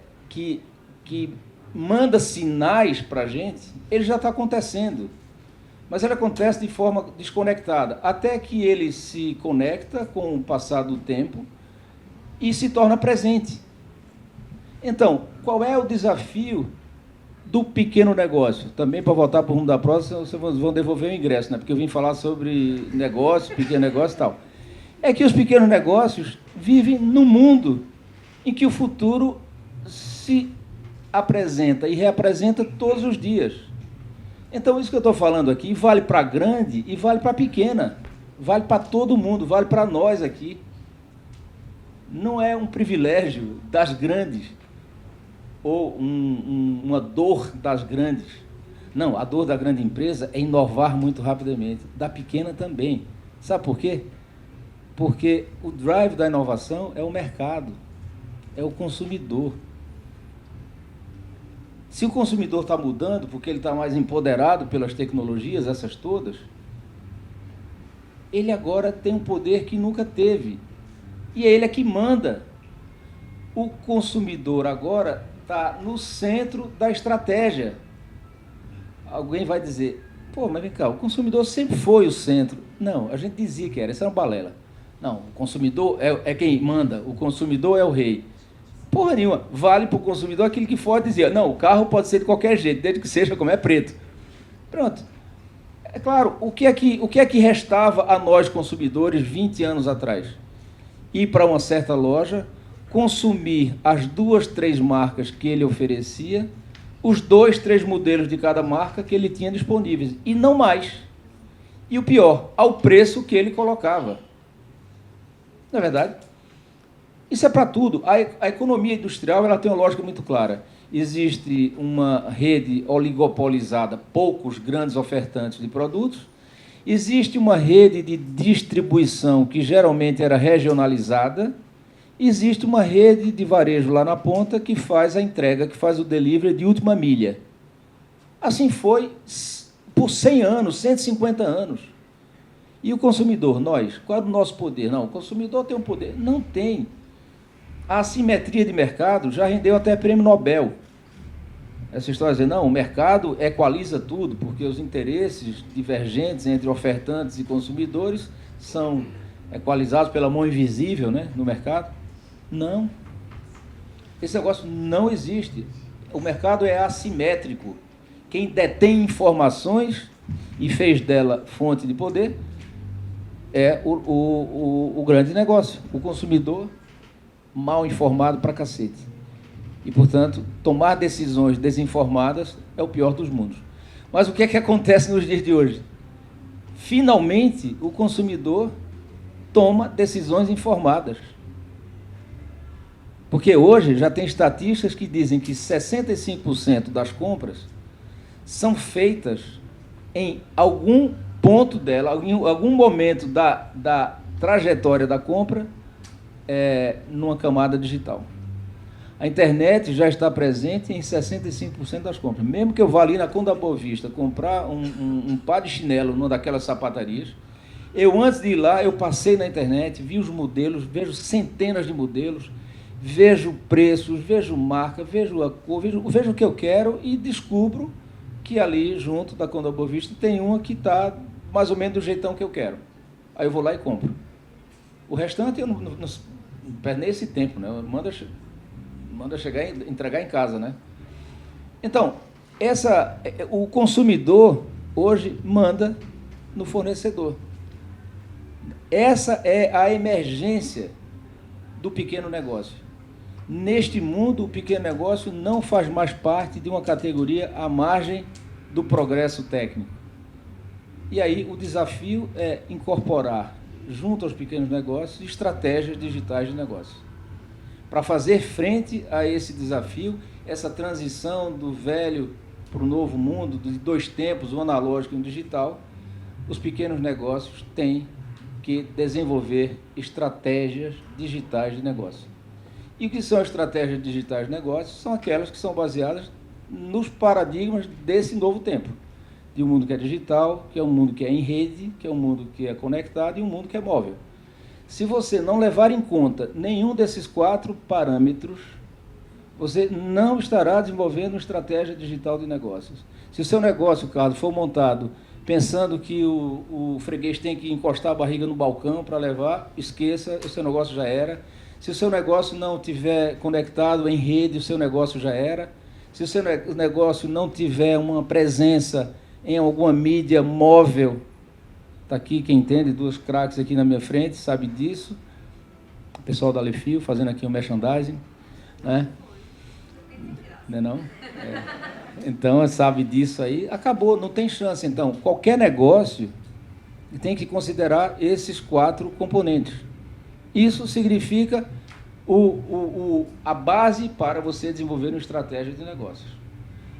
manda sinais para a gente, ele já está acontecendo. Mas ele acontece de forma desconectada, até que ele se conecta com o passar do tempo e se torna presente. Então, qual é o desafio do pequeno negócio, também para voltar para o rumo da próxima, vocês vão devolver o ingresso, né? Porque eu vim falar sobre negócio, pequeno negócio e tal. É que os pequenos negócios vivem num mundo em que o futuro se apresenta e reapresenta todos os dias. Então, isso que eu estou falando aqui vale para a grande e vale para a pequena. Vale para todo mundo, vale para nós aqui. Não é um privilégio das grandes ou uma dor das grandes. Não, a dor da grande empresa é inovar muito rapidamente. Da pequena também. Sabe por quê? Porque o drive da inovação é o mercado, é o consumidor. Se o consumidor está mudando, porque ele está mais empoderado pelas tecnologias, essas todas, ele agora tem um poder que nunca teve. E ele é que manda. O consumidor agora está no centro da estratégia. Alguém vai dizer, pô, mas vem cá, o consumidor sempre foi o centro. Não, a gente dizia que era, isso era uma balela. Não, o consumidor é quem manda, o consumidor é o rei. Porra nenhuma, vale para o consumidor aquilo que Ford dizia. Não, o carro pode ser de qualquer jeito, desde que seja como é preto. Pronto. É claro, o que é que restava a nós consumidores 20 anos atrás? Ir para uma certa loja, consumir as 2, 3 marcas que ele oferecia, os 2, 3 modelos de cada marca que ele tinha disponíveis, e não mais. E o pior, ao preço que ele colocava. Não é verdade? Isso é para tudo. A economia industrial ela tem uma lógica muito clara. Existe uma rede oligopolizada, poucos grandes ofertantes de produtos. Existe uma rede de distribuição que geralmente era regionalizada. Existe uma rede de varejo lá na ponta que faz a entrega, que faz o delivery de última milha. Assim foi por 100 anos, 150 anos. E o consumidor, nós, qual é o nosso poder? Não, o consumidor tem um poder. Não tem. A assimetria de mercado já rendeu até prêmio Nobel. Essa história de dizer, não, o mercado equaliza tudo, porque os interesses divergentes entre ofertantes e consumidores são equalizados pela mão invisível, né, no mercado. Não. Esse negócio não existe. O mercado é assimétrico. Quem detém informações e fez dela fonte de poder é o grande negócio. O consumidor mal informado pra cacete. E, portanto, tomar decisões desinformadas é o pior dos mundos. Mas o que é que acontece nos dias de hoje? Finalmente, o consumidor toma decisões informadas. Porque hoje já tem estatísticas que dizem que 65% das compras são feitas em algum ponto dela, em algum momento da trajetória da compra, numa camada digital. A internet já está presente em 65% das compras. Mesmo que eu vá ali na Conda Boa Vista comprar um par de chinelo numa daquelas sapatarias, eu, antes de ir lá, eu passei na internet, vi os modelos, vejo centenas de modelos, vejo preços, vejo marca, vejo a cor, vejo o que eu quero e descubro que ali, junto da Conda Boa Vista, tem uma que está mais ou menos do jeitão que eu quero. Aí eu vou lá e compro. O restante eu não perco nem esse tempo, né? Manda chegar e entregar em casa, né? Então, o consumidor hoje manda no fornecedor. Essa é a emergência do pequeno negócio. Neste mundo, o pequeno negócio não faz mais parte de uma categoria à margem do progresso técnico. E aí o desafio é incorporar, junto aos pequenos negócios, estratégias digitais de negócio. Para fazer frente a esse desafio, essa transição do velho para o novo mundo, de 2 tempos, o analógico e o digital, os pequenos negócios têm que desenvolver estratégias digitais de negócio. E o que são estratégias digitais de negócio? São aquelas que são baseadas nos paradigmas desse novo tempo. De um mundo que é digital, que é um mundo que é em rede, que é um mundo que é conectado e um mundo que é móvel. Se você não levar em conta nenhum desses 4 parâmetros, você não estará desenvolvendo uma estratégia digital de negócios. Se o seu negócio, Carlos, for montado pensando que o freguês tem que encostar a barriga no balcão para levar, esqueça, o seu negócio já era. Se o seu negócio não estiver conectado em rede, o seu negócio já era. se o seu negócio não tiver uma presença em alguma mídia móvel, está aqui quem entende, duas craques aqui na minha frente, sabe disso, o pessoal da Alefio fazendo aqui o merchandising, né? Não é não? Então, sabe disso aí, acabou, não tem chance. Então, qualquer negócio tem que considerar esses 4 componentes. Isso significa a base para você desenvolver uma estratégia de negócios.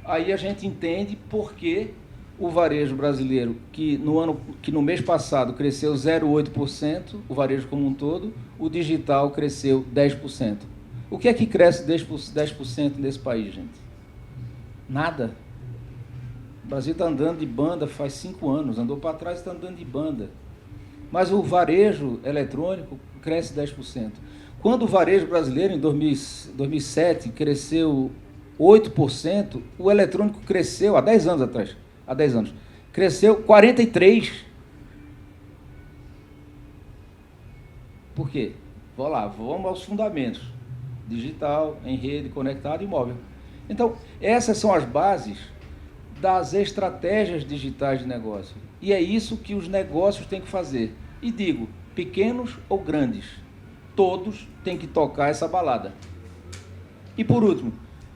Aí a gente entende por que o varejo brasileiro, que no mês passado cresceu 0,8%, o varejo como um todo, o digital cresceu 10%. O que é que cresce 10% nesse país, gente? Nada. O Brasil está andando de banda faz 5 anos, andou para trás e está andando de banda. Mas o varejo eletrônico cresce 10%. Quando o varejo brasileiro, em 2007, cresceu 8%, o eletrônico cresceu, há 10 anos atrás, cresceu 43%. Por quê? Vamos aos fundamentos. Digital, em rede, conectado e móvel. Então, essas são as bases das estratégias digitais de negócio. E é isso que os negócios têm que fazer. E digo, pequenos ou grandes, todos têm que tocar essa balada. E por último,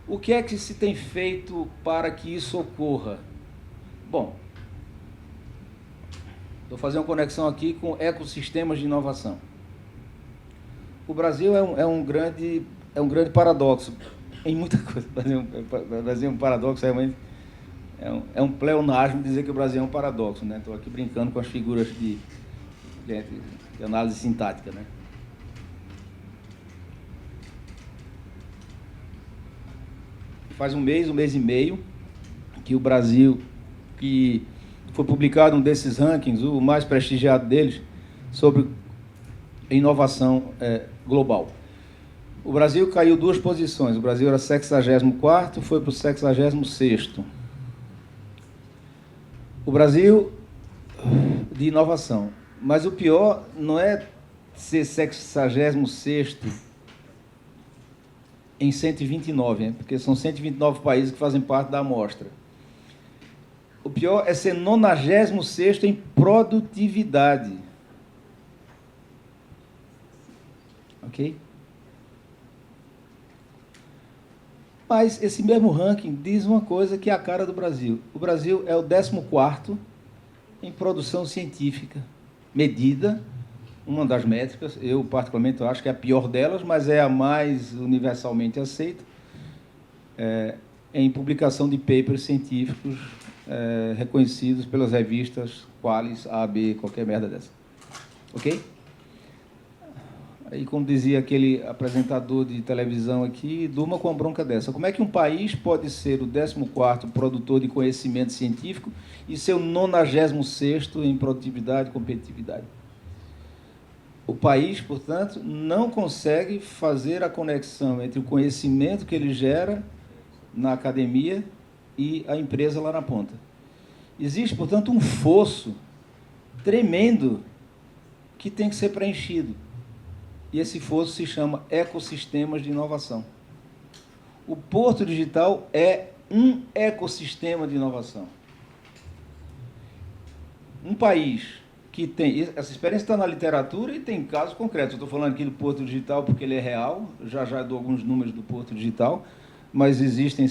o que é que se tem feito para que isso ocorra? Bom, estou fazendo uma conexão aqui com ecossistemas de inovação. O Brasil é um grande paradoxo em muita coisa. O Brasil é um paradoxo, realmente. É um pleonasmo dizer que o Brasil é um paradoxo, né? Estou aqui brincando com as figuras de análise sintática, né? Faz um mês e meio, que o Brasil, que foi publicado um desses rankings, o mais prestigiado deles, sobre inovação global. O Brasil caiu 2 posições. O Brasil era 64º, foi para o 66º. O Brasil de inovação. Mas o pior não é ser 66º em 129, né? Porque são 129 países que fazem parte da amostra. O pior é ser 96º em produtividade. Ok? Mas esse mesmo ranking diz uma coisa que é a cara do Brasil. O Brasil é o 14º em produção científica medida, uma das métricas, eu particularmente acho que é a pior delas, mas é a mais universalmente aceita, em publicação de papers científicos reconhecidos pelas revistas Qualis, A, B, qualquer merda dessa. Ok? Aí, como dizia aquele apresentador de televisão aqui, durma com uma bronca dessa. Como é que um país pode ser o 14º produtor de conhecimento científico e ser o 96º em produtividade e competitividade? O país, portanto, não consegue fazer a conexão entre o conhecimento que ele gera na academia e a empresa lá na ponta. Existe, portanto, um fosso tremendo que tem que ser preenchido. E esse fosso se chama ecossistemas de inovação. O Porto Digital é um ecossistema de inovação. Um país que tem... Essa experiência está na literatura e tem casos concretos. Eu estou falando aqui do Porto Digital porque ele é real, já dou alguns números do Porto Digital, mas existem...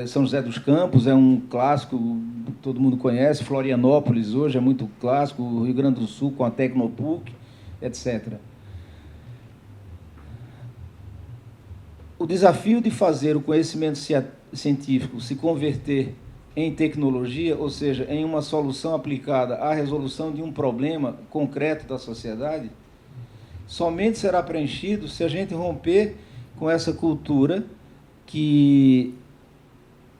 São José dos Campos é um clássico, todo mundo conhece, Florianópolis hoje é muito clássico, o Rio Grande do Sul com a Tecnopuc, etc. O desafio de fazer o conhecimento científico se converter em tecnologia, ou seja, em uma solução aplicada à resolução de um problema concreto da sociedade, somente será preenchido se a gente romper com essa cultura que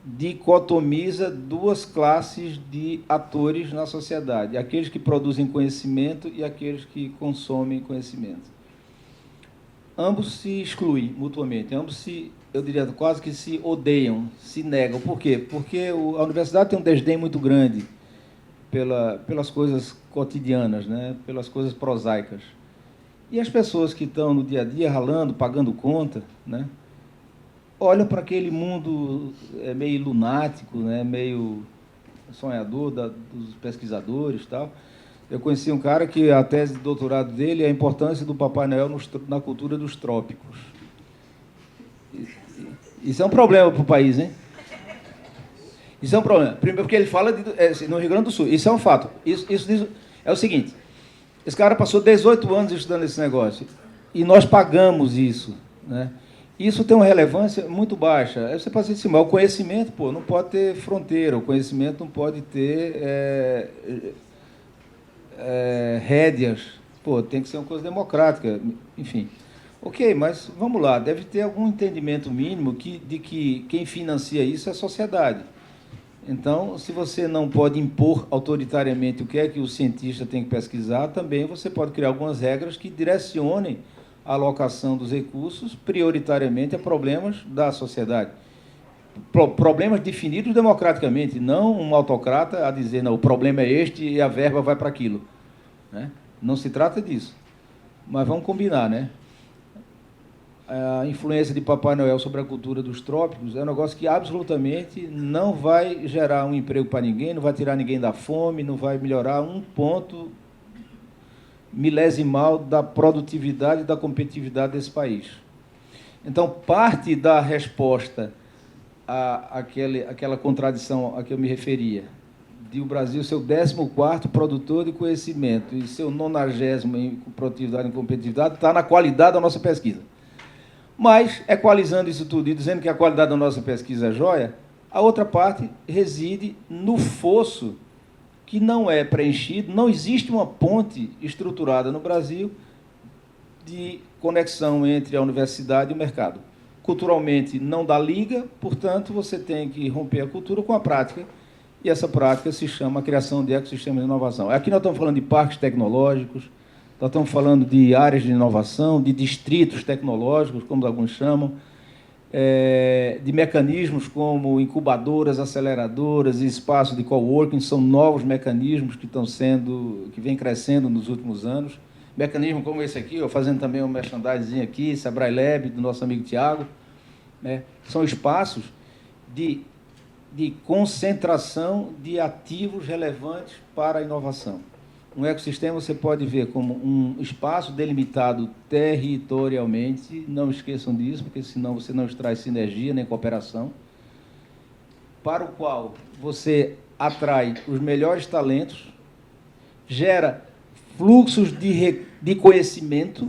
dicotomiza 2 classes de atores na sociedade, aqueles que produzem conhecimento e aqueles que consomem conhecimento. Ambos se excluem mutuamente, ambos eu diria, quase que se odeiam, se negam. Por quê? Porque a universidade tem um desdém muito grande pelas coisas cotidianas, né? Pelas coisas prosaicas. E as pessoas que estão no dia a dia ralando, pagando conta, né? olham para aquele mundo meio lunático, né, meio sonhador dos pesquisadores e tal. Eu conheci um cara que a tese de doutorado dele é a importância do Papai Noel na cultura dos trópicos. Isso é um problema para o país, hein? Isso é um problema. Primeiro, porque ele fala no Rio Grande do Sul. Isso é um fato. Isso diz, é o seguinte: esse cara passou 18 anos estudando esse negócio e nós pagamos isso, né? Isso tem uma relevância muito baixa. Aí você pode dizer assim, mas o conhecimento, pô, não pode ter fronteira, o conhecimento não pode ter rédeas, pô, tem que ser uma coisa democrática, enfim. Ok, mas vamos lá, deve ter algum entendimento mínimo de que quem financia isso é a sociedade. Então, se você não pode impor autoritariamente o que é que o cientista tem que pesquisar, também você pode criar algumas regras que direcionem a alocação dos recursos prioritariamente a problemas da sociedade. Problemas definidos democraticamente, não um autocrata a dizer, não, o problema é este e a verba vai para aquilo, né? Não se trata disso. Mas vamos combinar, né? A influência de Papai Noel sobre a cultura dos trópicos é um negócio que absolutamente não vai gerar um emprego para ninguém, não vai tirar ninguém da fome, não vai melhorar um ponto milesimal da produtividade e da competitividade desse país. Então, parte da resposta àquela contradição a que eu me referia, de o Brasil ser o 14º produtor de conhecimento e ser o 90º em produtividade e competitividade, está na qualidade da nossa pesquisa. Mas, equalizando isso tudo e dizendo que a qualidade da nossa pesquisa é jóia, a outra parte reside no fosso que não é preenchido, não existe uma ponte estruturada no Brasil de conexão entre a universidade e o mercado. Culturalmente não dá liga, portanto, você tem que romper a cultura com a prática, e essa prática se chama a criação de ecossistemas de inovação. Aqui nós estamos falando de parques tecnológicos, nós estamos falando de áreas de inovação, de distritos tecnológicos, como alguns chamam, de mecanismos como incubadoras, aceleradoras e espaços de coworking, são novos mecanismos que vêm crescendo nos últimos anos. Mecanismo como esse aqui, fazendo também um merchandising aqui, Sebrae Lab, do nosso amigo Tiago, né? São espaços de concentração de ativos relevantes para a inovação. Um ecossistema você pode ver como um espaço delimitado territorialmente, não esqueçam disso, porque senão você não extrai sinergia nem cooperação, para o qual você atrai os melhores talentos, gera fluxos de conhecimento,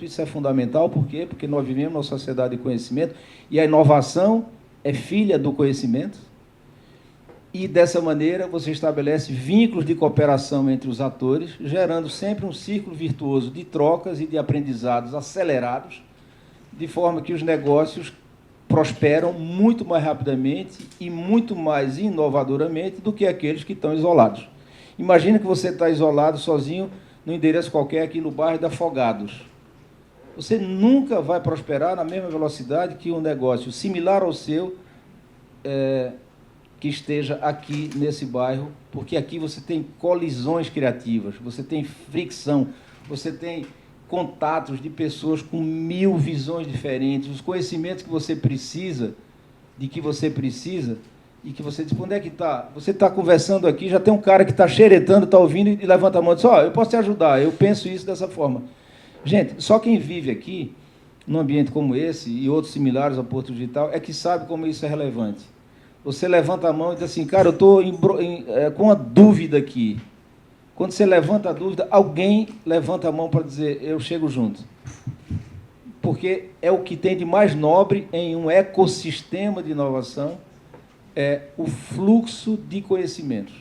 isso é fundamental, por quê? Porque nós vivemos numa sociedade de conhecimento e a inovação é filha do conhecimento. E, dessa maneira, você estabelece vínculos de cooperação entre os atores, gerando sempre um círculo virtuoso de trocas e de aprendizados acelerados, de forma que os negócios prosperam muito mais rapidamente e muito mais inovadoramente do que aqueles que estão isolados. Imagina que você está isolado, sozinho, num endereço qualquer aqui no bairro de Afogados. Você nunca vai prosperar na mesma velocidade que um negócio similar ao seu, que esteja aqui nesse bairro, porque aqui você tem colisões criativas, você tem fricção, você tem contatos de pessoas com 1000 visões diferentes, os conhecimentos que você precisa, e que você diz, onde é que está? Você está conversando aqui, já tem um cara que está xeretando, está ouvindo e levanta a mão e diz, eu posso te ajudar, eu penso isso dessa forma. Gente, só quem vive aqui, num ambiente como esse e outros similares ao Porto Digital, é que sabe como isso é relevante. Você levanta a mão e diz assim, cara, eu estou com uma dúvida aqui. Quando você levanta a dúvida, alguém levanta a mão para dizer, eu chego junto. Porque é o que tem de mais nobre em um ecossistema de inovação, é o fluxo de conhecimentos.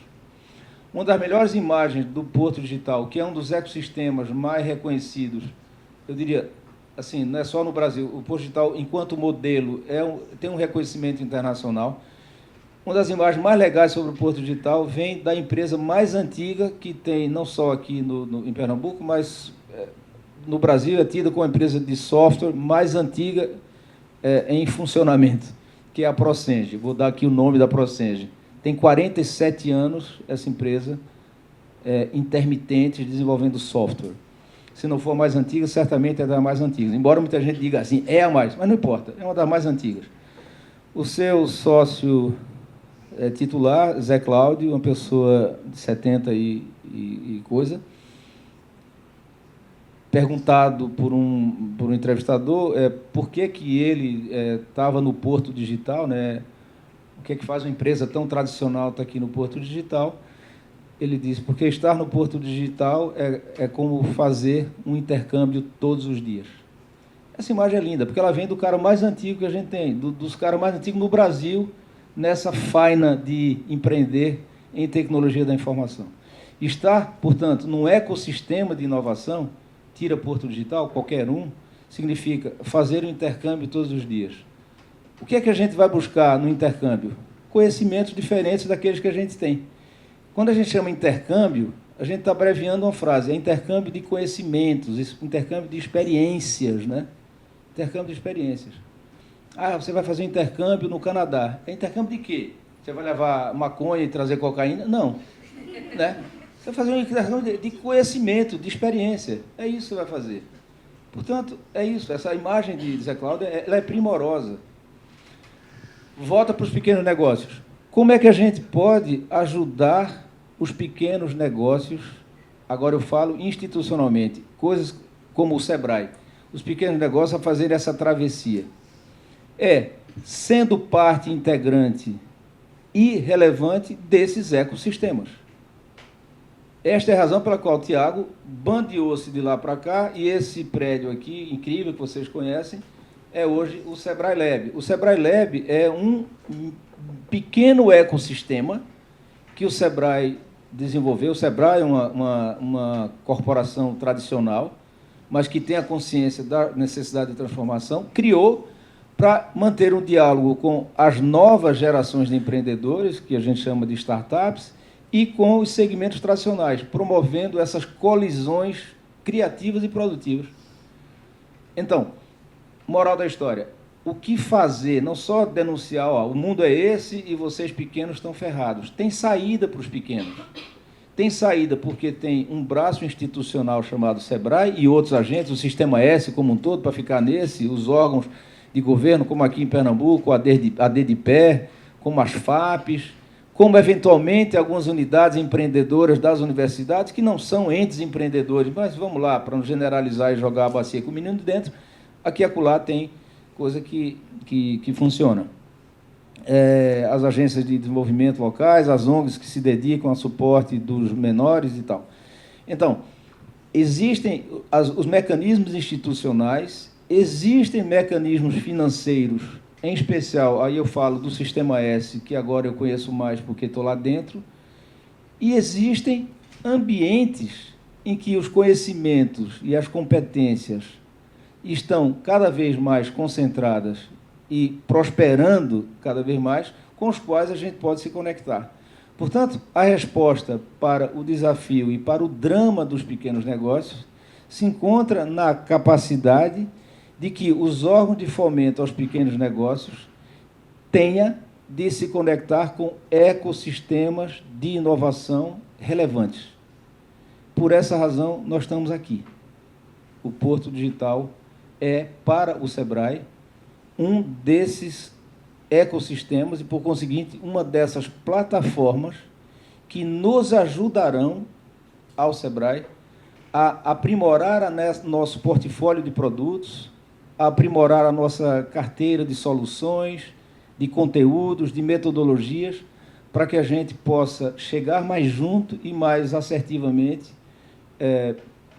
Uma das melhores imagens do Porto Digital, que é um dos ecossistemas mais reconhecidos, eu diria, assim, não é só no Brasil, o Porto Digital, enquanto modelo, tem um reconhecimento internacional. Uma das imagens mais legais sobre o Porto Digital vem da empresa mais antiga que tem, não só aqui em Pernambuco, mas no Brasil é tida como a empresa de software mais antiga em funcionamento, que é a Procenge. Vou dar aqui o nome da Procenge. Tem 47 anos essa empresa intermitente desenvolvendo software. Se não for a mais antiga, certamente é das mais antigas. Embora muita gente diga assim, é a mais, mas não importa, é uma das mais antigas. O seu sócio titular, Zé Cláudio, uma pessoa de 70 e coisa, perguntado por um entrevistador por que ele estava no Porto Digital, né? O que é que faz uma empresa tão tradicional estar aqui no Porto Digital? Ele disse, porque estar no Porto Digital é como fazer um intercâmbio todos os dias. Essa imagem é linda, porque ela vem do cara mais antigo que a gente tem, dos caras mais antigos no Brasil, nessa faina de empreender em tecnologia da informação. Estar, portanto, num ecossistema de inovação, tira Porto Digital, qualquer um, significa fazer um intercâmbio todos os dias. O que é que a gente vai buscar no intercâmbio? Conhecimentos diferentes daqueles que a gente tem. Quando a gente chama intercâmbio, a gente está abreviando uma frase, é intercâmbio de conhecimentos, intercâmbio de experiências, né? Intercâmbio de experiências. Ah, você vai fazer um intercâmbio no Canadá. É intercâmbio de quê? Você vai levar maconha e trazer cocaína? Não. Né? Você vai fazer um intercâmbio de conhecimento, de experiência. É isso que você vai fazer. Portanto, é isso. Essa imagem de Zé Cláudio, ela é primorosa. Volta para os pequenos negócios. Como é que a gente pode ajudar os pequenos negócios, agora eu falo institucionalmente, coisas como o Sebrae, os pequenos negócios a fazerem essa travessia? Sendo parte integrante e relevante desses ecossistemas. Esta é a razão pela qual o Tiago bandeou-se de lá para cá, e esse prédio aqui, incrível, que vocês conhecem, é hoje o Sebrae Lab. O Sebrae Lab é um pequeno ecossistema que o Sebrae desenvolveu. O Sebrae é uma corporação tradicional, mas que tem a consciência da necessidade de transformação, criou para manter um diálogo com as novas gerações de empreendedores, que a gente chama de startups, e com os segmentos tradicionais, promovendo essas colisões criativas e produtivas. Então, moral da história, o que fazer? Não só denunciar, o mundo é esse e vocês pequenos estão ferrados. Tem saída para os pequenos. Tem saída porque tem um braço institucional chamado Sebrae e outros agentes, o Sistema S como um todo, para ficar nesse, os órgãos de governo, como aqui em Pernambuco, a DDPE, como as FAPs, como, eventualmente, algumas unidades empreendedoras das universidades, que não são entes empreendedores, mas vamos lá, para não generalizar e jogar a bacia com o menino de dentro, aqui e acolá tem coisa que funciona. As agências de desenvolvimento locais, as ONGs que se dedicam ao suporte dos menores e tal. Então, existem os mecanismos institucionais, existem mecanismos financeiros, em especial, aí eu falo do Sistema S, que agora eu conheço mais porque estou lá dentro, e existem ambientes em que os conhecimentos e as competências estão cada vez mais concentradas e prosperando cada vez mais, com os quais a gente pode se conectar. Portanto, a resposta para o desafio e para o drama dos pequenos negócios se encontra na capacidade de que os órgãos de fomento aos pequenos negócios tenha de se conectar com ecossistemas de inovação relevantes. Por essa razão, nós estamos aqui. O Porto Digital é, para o Sebrae, um desses ecossistemas e, por conseguinte, uma dessas plataformas que nos ajudarão, ao Sebrae, a aprimorar nosso portfólio de produtos, a aprimorar a nossa carteira de soluções, de conteúdos, de metodologias, para que a gente possa chegar mais junto e mais assertivamente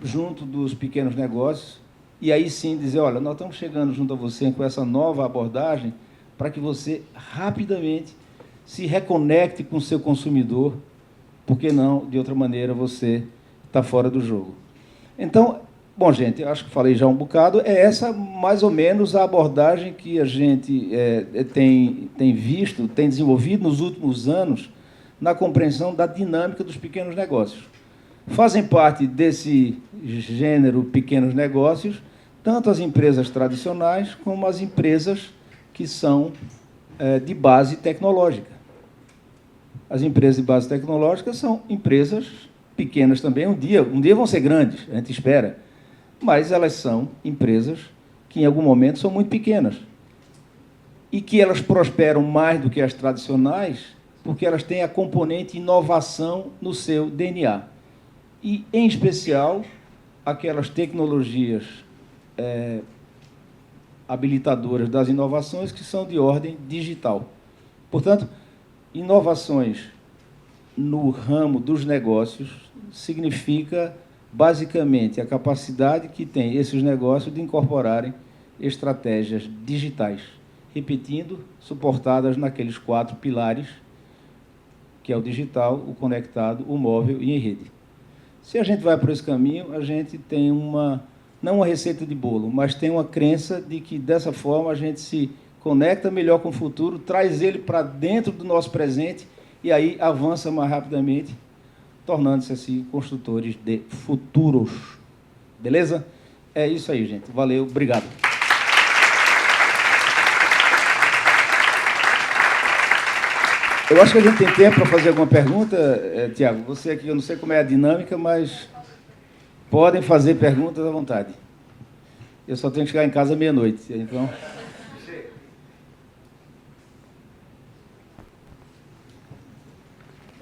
junto dos pequenos negócios, e aí sim dizer, olha, nós estamos chegando junto a você com essa nova abordagem para que você rapidamente se reconecte com o seu consumidor, porque não, de outra maneira, você está fora do jogo. Então, bom, gente, eu acho que falei já um bocado, é essa mais ou menos a abordagem que a gente tem visto, tem desenvolvido nos últimos anos na compreensão da dinâmica dos pequenos negócios. Fazem parte desse gênero pequenos negócios tanto as empresas tradicionais como as empresas que são de base tecnológica. As empresas de base tecnológica são empresas pequenas também, um dia vão ser grandes, a gente espera, mas elas são empresas que, em algum momento, são muito pequenas e que elas prosperam mais do que as tradicionais porque elas têm a componente inovação no seu DNA. E, em especial, aquelas tecnologias habilitadoras das inovações que são de ordem digital. Portanto, inovações no ramo dos negócios significa, basicamente, a capacidade que tem esses negócios de incorporarem estratégias digitais, repetindo, suportadas naqueles 4 pilares, que é o digital, o conectado, o móvel e em rede. Se a gente vai por esse caminho, a gente tem não uma receita de bolo, mas tem uma crença de que, dessa forma, a gente se conecta melhor com o futuro, traz ele para dentro do nosso presente e aí avança mais rapidamente, tornando-se, assim, construtores de futuros. Beleza? É isso aí, gente. Valeu, obrigado. Eu acho que a gente tem tempo para fazer alguma pergunta, Tiago. Você aqui, eu não sei como é a dinâmica, mas podem fazer perguntas à vontade. Eu só tenho que chegar em casa meia-noite, então...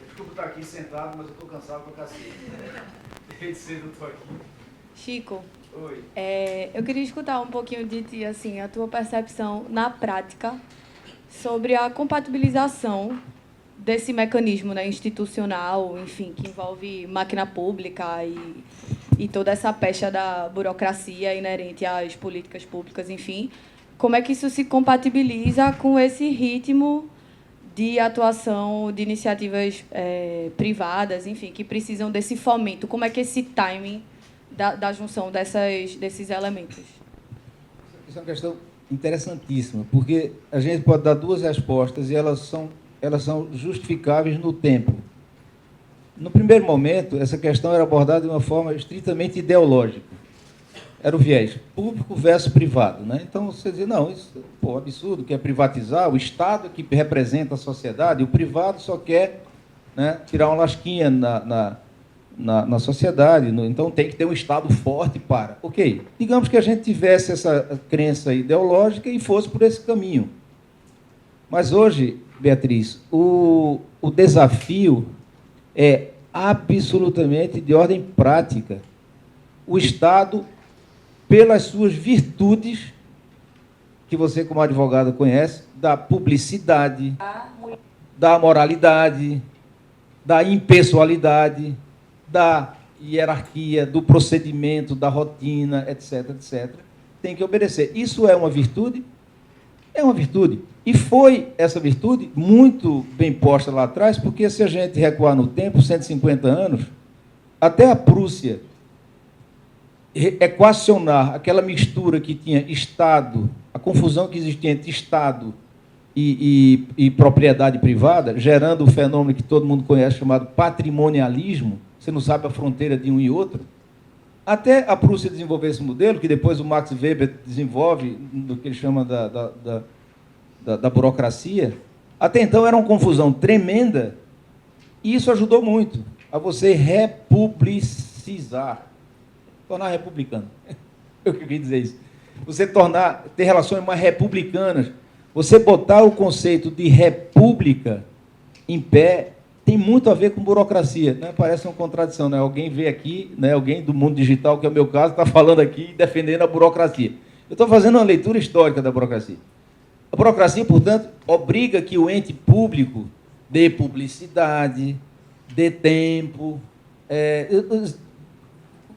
Desculpa estar aqui sentado, mas eu estou cansado pra cacete. Desde cedo eu estou aqui. Chico, Oi. eu queria escutar um pouquinho de ti, assim, a tua percepção na prática sobre a compatibilização desse mecanismo, né, institucional, enfim, que envolve máquina pública e toda essa pecha da burocracia inerente às políticas públicas, enfim. Como é que isso se compatibiliza com esse ritmo de atuação de iniciativas privadas, enfim, que precisam desse fomento? Como é que esse timing da junção desses elementos? Isso é uma questão interessantíssima, porque a gente pode dar 2 respostas e elas são justificáveis no tempo. No primeiro momento, essa questão era abordada de uma forma estritamente ideológica. Era o viés público versus privado, né? Então, você dizia, não, isso é um absurdo, quer privatizar, o Estado que representa a sociedade, e o privado só quer, né, tirar uma lasquinha na sociedade, então tem que ter um Estado forte para... Ok, digamos que a gente tivesse essa crença ideológica e fosse por esse caminho. Mas hoje, Beatriz, o desafio é absolutamente de ordem prática. O Estado, pelas suas virtudes, que você, como advogada, conhece, da publicidade, da moralidade, da impessoalidade, da hierarquia, do procedimento, da rotina, etc., etc., tem que obedecer. Isso é uma virtude? É uma virtude. E foi essa virtude muito bem posta lá atrás, porque se a gente recuar no tempo, 150 anos, até a Prússia equacionar aquela mistura que tinha Estado, a confusão que existia entre Estado e propriedade privada, gerando o fenômeno que todo mundo conhece, chamado patrimonialismo, você não sabe a fronteira de um e outro, até a Prússia desenvolver esse modelo, que depois o Max Weber desenvolve, do que ele chama da burocracia, até então era uma confusão tremenda, e isso ajudou muito a você republicizar, tornar republicano. Eu queria dizer isso. Você ter relações mais republicanas, você botar o conceito de república em pé, tem muito a ver com burocracia, né? Parece uma contradição, né? Alguém vê aqui, né? Alguém do mundo digital, que é o meu caso, está falando aqui defendendo a burocracia. Eu estou fazendo uma leitura histórica da burocracia. A burocracia, portanto, obriga que o ente público dê publicidade, dê tempo,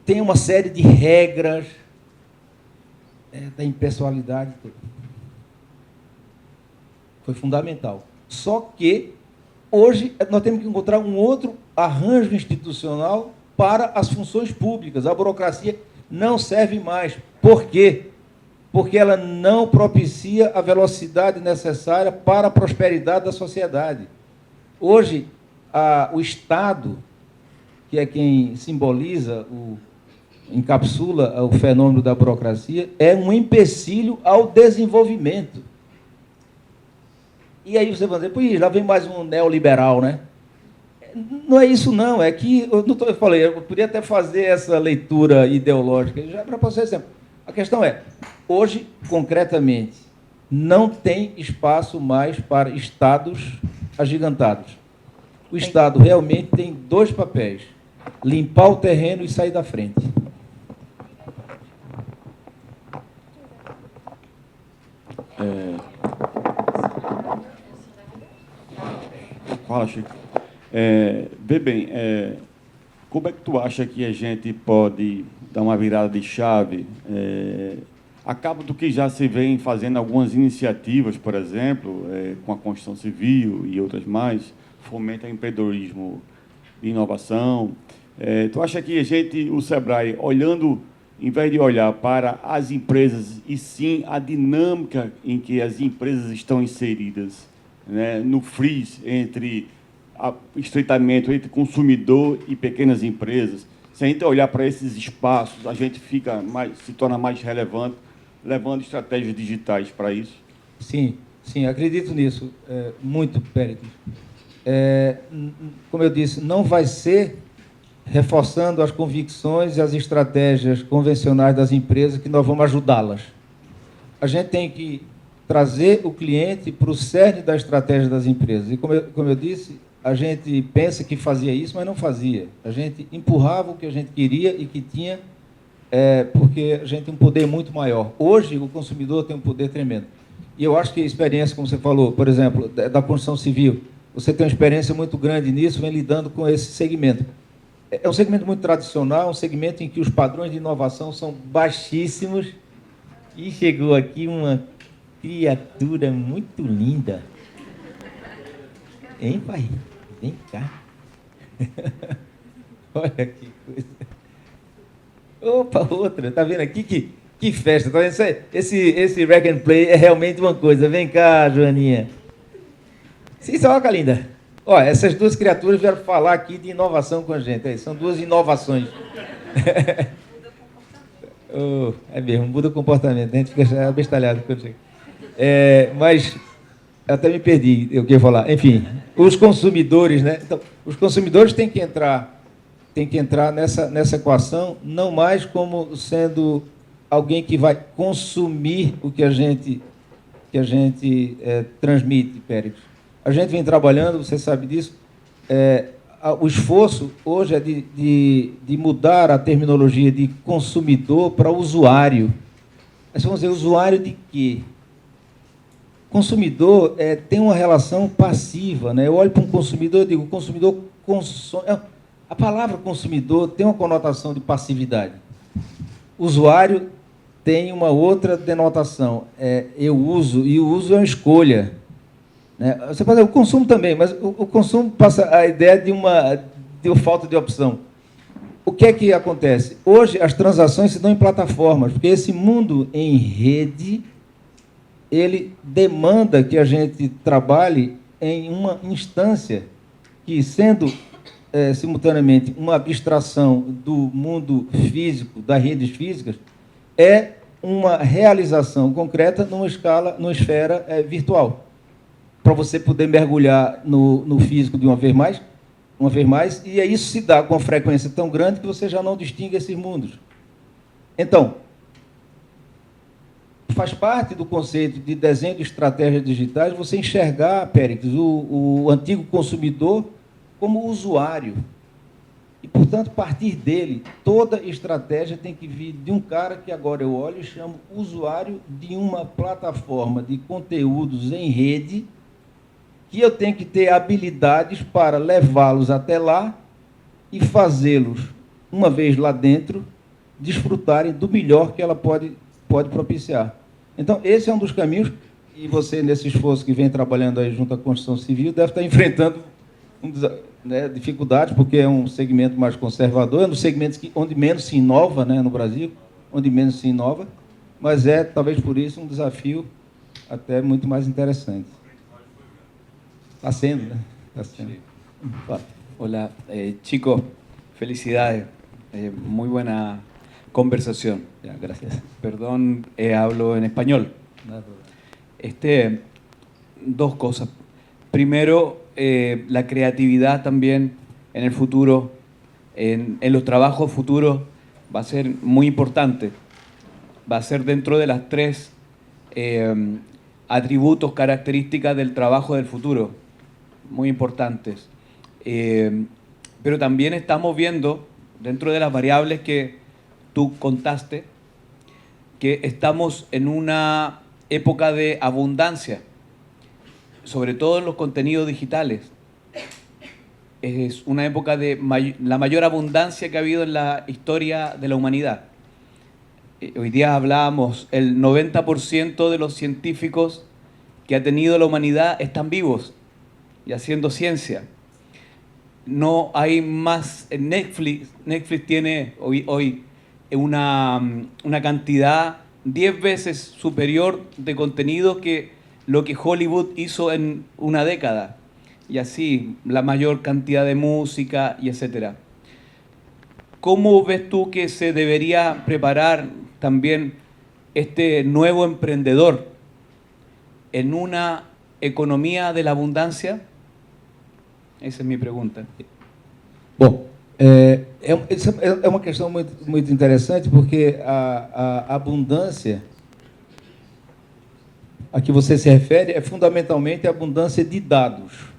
tem uma série de regras da impessoalidade. Foi fundamental. Só que hoje, nós temos que encontrar um outro arranjo institucional para as funções públicas. A burocracia não serve mais. Por quê? Porque ela não propicia a velocidade necessária para a prosperidade da sociedade. Hoje, o Estado, que é quem simboliza, encapsula o fenômeno da burocracia, é um empecilho ao desenvolvimento. E aí você vai dizer, pô, já vem mais um neoliberal, né? Não é isso, não. É que eu falei, eu podia até fazer essa leitura ideológica. Já para você exemplo. A questão é, hoje, concretamente, não tem espaço mais para estados agigantados. O Estado realmente tem dois papéis: limpar o terreno e sair da frente. Fala, Chico. Vê bem, como é que tu acha que a gente pode dar uma virada de chave? Acaba do que já se vem fazendo algumas iniciativas, por exemplo, com a construção civil e outras mais, fomenta empreendedorismo de inovação. Tu acha que o SEBRAE, olhando, em vez de olhar para as empresas, e sim a dinâmica em que as empresas estão inseridas, né, no freeze entre estreitamento entre consumidor e pequenas empresas, se a gente olhar para esses espaços, a gente se torna mais relevante, levando estratégias digitais para isso? Sim, acredito nisso, muito, Péricles. Como eu disse, não vai ser reforçando as convicções e as estratégias convencionais das empresas que nós vamos ajudá-las. A gente tem que trazer o cliente para o cerne da estratégia das empresas. E, como eu disse, a gente pensa que fazia isso, mas não fazia. A gente empurrava o que a gente queria e que tinha, porque a gente tem um poder muito maior. Hoje, o consumidor tem um poder tremendo. E eu acho que a experiência, como você falou, por exemplo, da construção civil, você tem uma experiência muito grande nisso, vem lidando com esse segmento. É um segmento muito tradicional, um segmento em que os padrões de inovação são baixíssimos. E chegou aqui uma criatura muito linda. Hein, pai? Vem cá. Olha que coisa. Opa, outra. Tá vendo aqui que festa? Tá vendo? Esse Rack and Play é realmente uma coisa. Vem cá, Joaninha. Sim, olha, linda. Olha, essas duas criaturas vieram falar aqui de inovação com a gente. Aí, são duas inovações. É mesmo, muda o comportamento. A gente fica abestalhado quando chega. Mas até me perdi o que eu ia falar. Enfim, os consumidores, né? Então, os consumidores têm que entrar nessa equação, não mais como sendo alguém que vai consumir o que a gente transmite, Péricles. A gente vem trabalhando, você sabe disso, o esforço hoje é de mudar a terminologia de consumidor para usuário. Mas vamos dizer, usuário de quê? Consumidor tem uma relação passiva, né? Eu olho para um consumidor e digo, o consumidor consome. A palavra consumidor tem uma conotação de passividade. Usuário tem uma outra denotação. Eu uso, e o uso é uma escolha. Né? Você pode dizer, o consumo também, mas o consumo passa a ideia de uma falta de opção. O que é que acontece? Hoje as transações se dão em plataformas, porque esse mundo em rede, ele demanda que a gente trabalhe em uma instância que, sendo simultaneamente uma abstração do mundo físico, das redes físicas, é uma realização concreta numa esfera virtual. Para você poder mergulhar no físico de uma vez mais, e isso se dá com uma frequência tão grande que você já não distingue esses mundos. Então, faz parte do conceito de desenho de estratégias digitais você enxergar, Péricles, o antigo consumidor como usuário. E, portanto, partir dele, toda estratégia tem que vir de um cara que agora eu olho e chamo usuário de uma plataforma de conteúdos em rede, que eu tenho que ter habilidades para levá-los até lá e fazê-los, uma vez lá dentro, desfrutarem do melhor que ela pode propiciar. Então, esse é um dos caminhos, e você, nesse esforço que vem trabalhando aí junto à construção civil, deve estar enfrentando dificuldades, porque é um segmento mais conservador, é um dos segmentos onde menos se inova, né, no Brasil, onde menos se inova, mas talvez por isso, um desafio até muito mais interessante. Está sendo, ¿no? Está sendo. Hola, chicos, felicidades. Muy buena conversación. Ya, gracias. Perdón, hablo en español. Dos cosas. Primero, la creatividad también en el futuro, en los trabajos futuros, va a ser muy importante. Va a ser dentro de las 3 atributos, características del trabajo del futuro, muy importantes. Pero también estamos viendo, dentro de las variables que tú contaste, que estamos en una época de abundancia, sobre todo en los contenidos digitales. Es una época de la mayor abundancia que ha habido en la historia de la humanidad. Hoy día hablábamos, el 90% de los científicos que ha tenido la humanidad están vivos y haciendo ciencia. No hay más. Netflix tiene hoy una cantidad 10 veces superior de contenido que lo que Hollywood hizo en una década. Y así, la mayor cantidad de música y etcétera. ¿Cómo ves tú que se debería preparar también este nuevo emprendedor en una economia de la abundância? Essa é a minha pergunta. Bom, essa é uma questão muito interessante, porque a abundância a que você se refere é fundamentalmente a abundância de dados.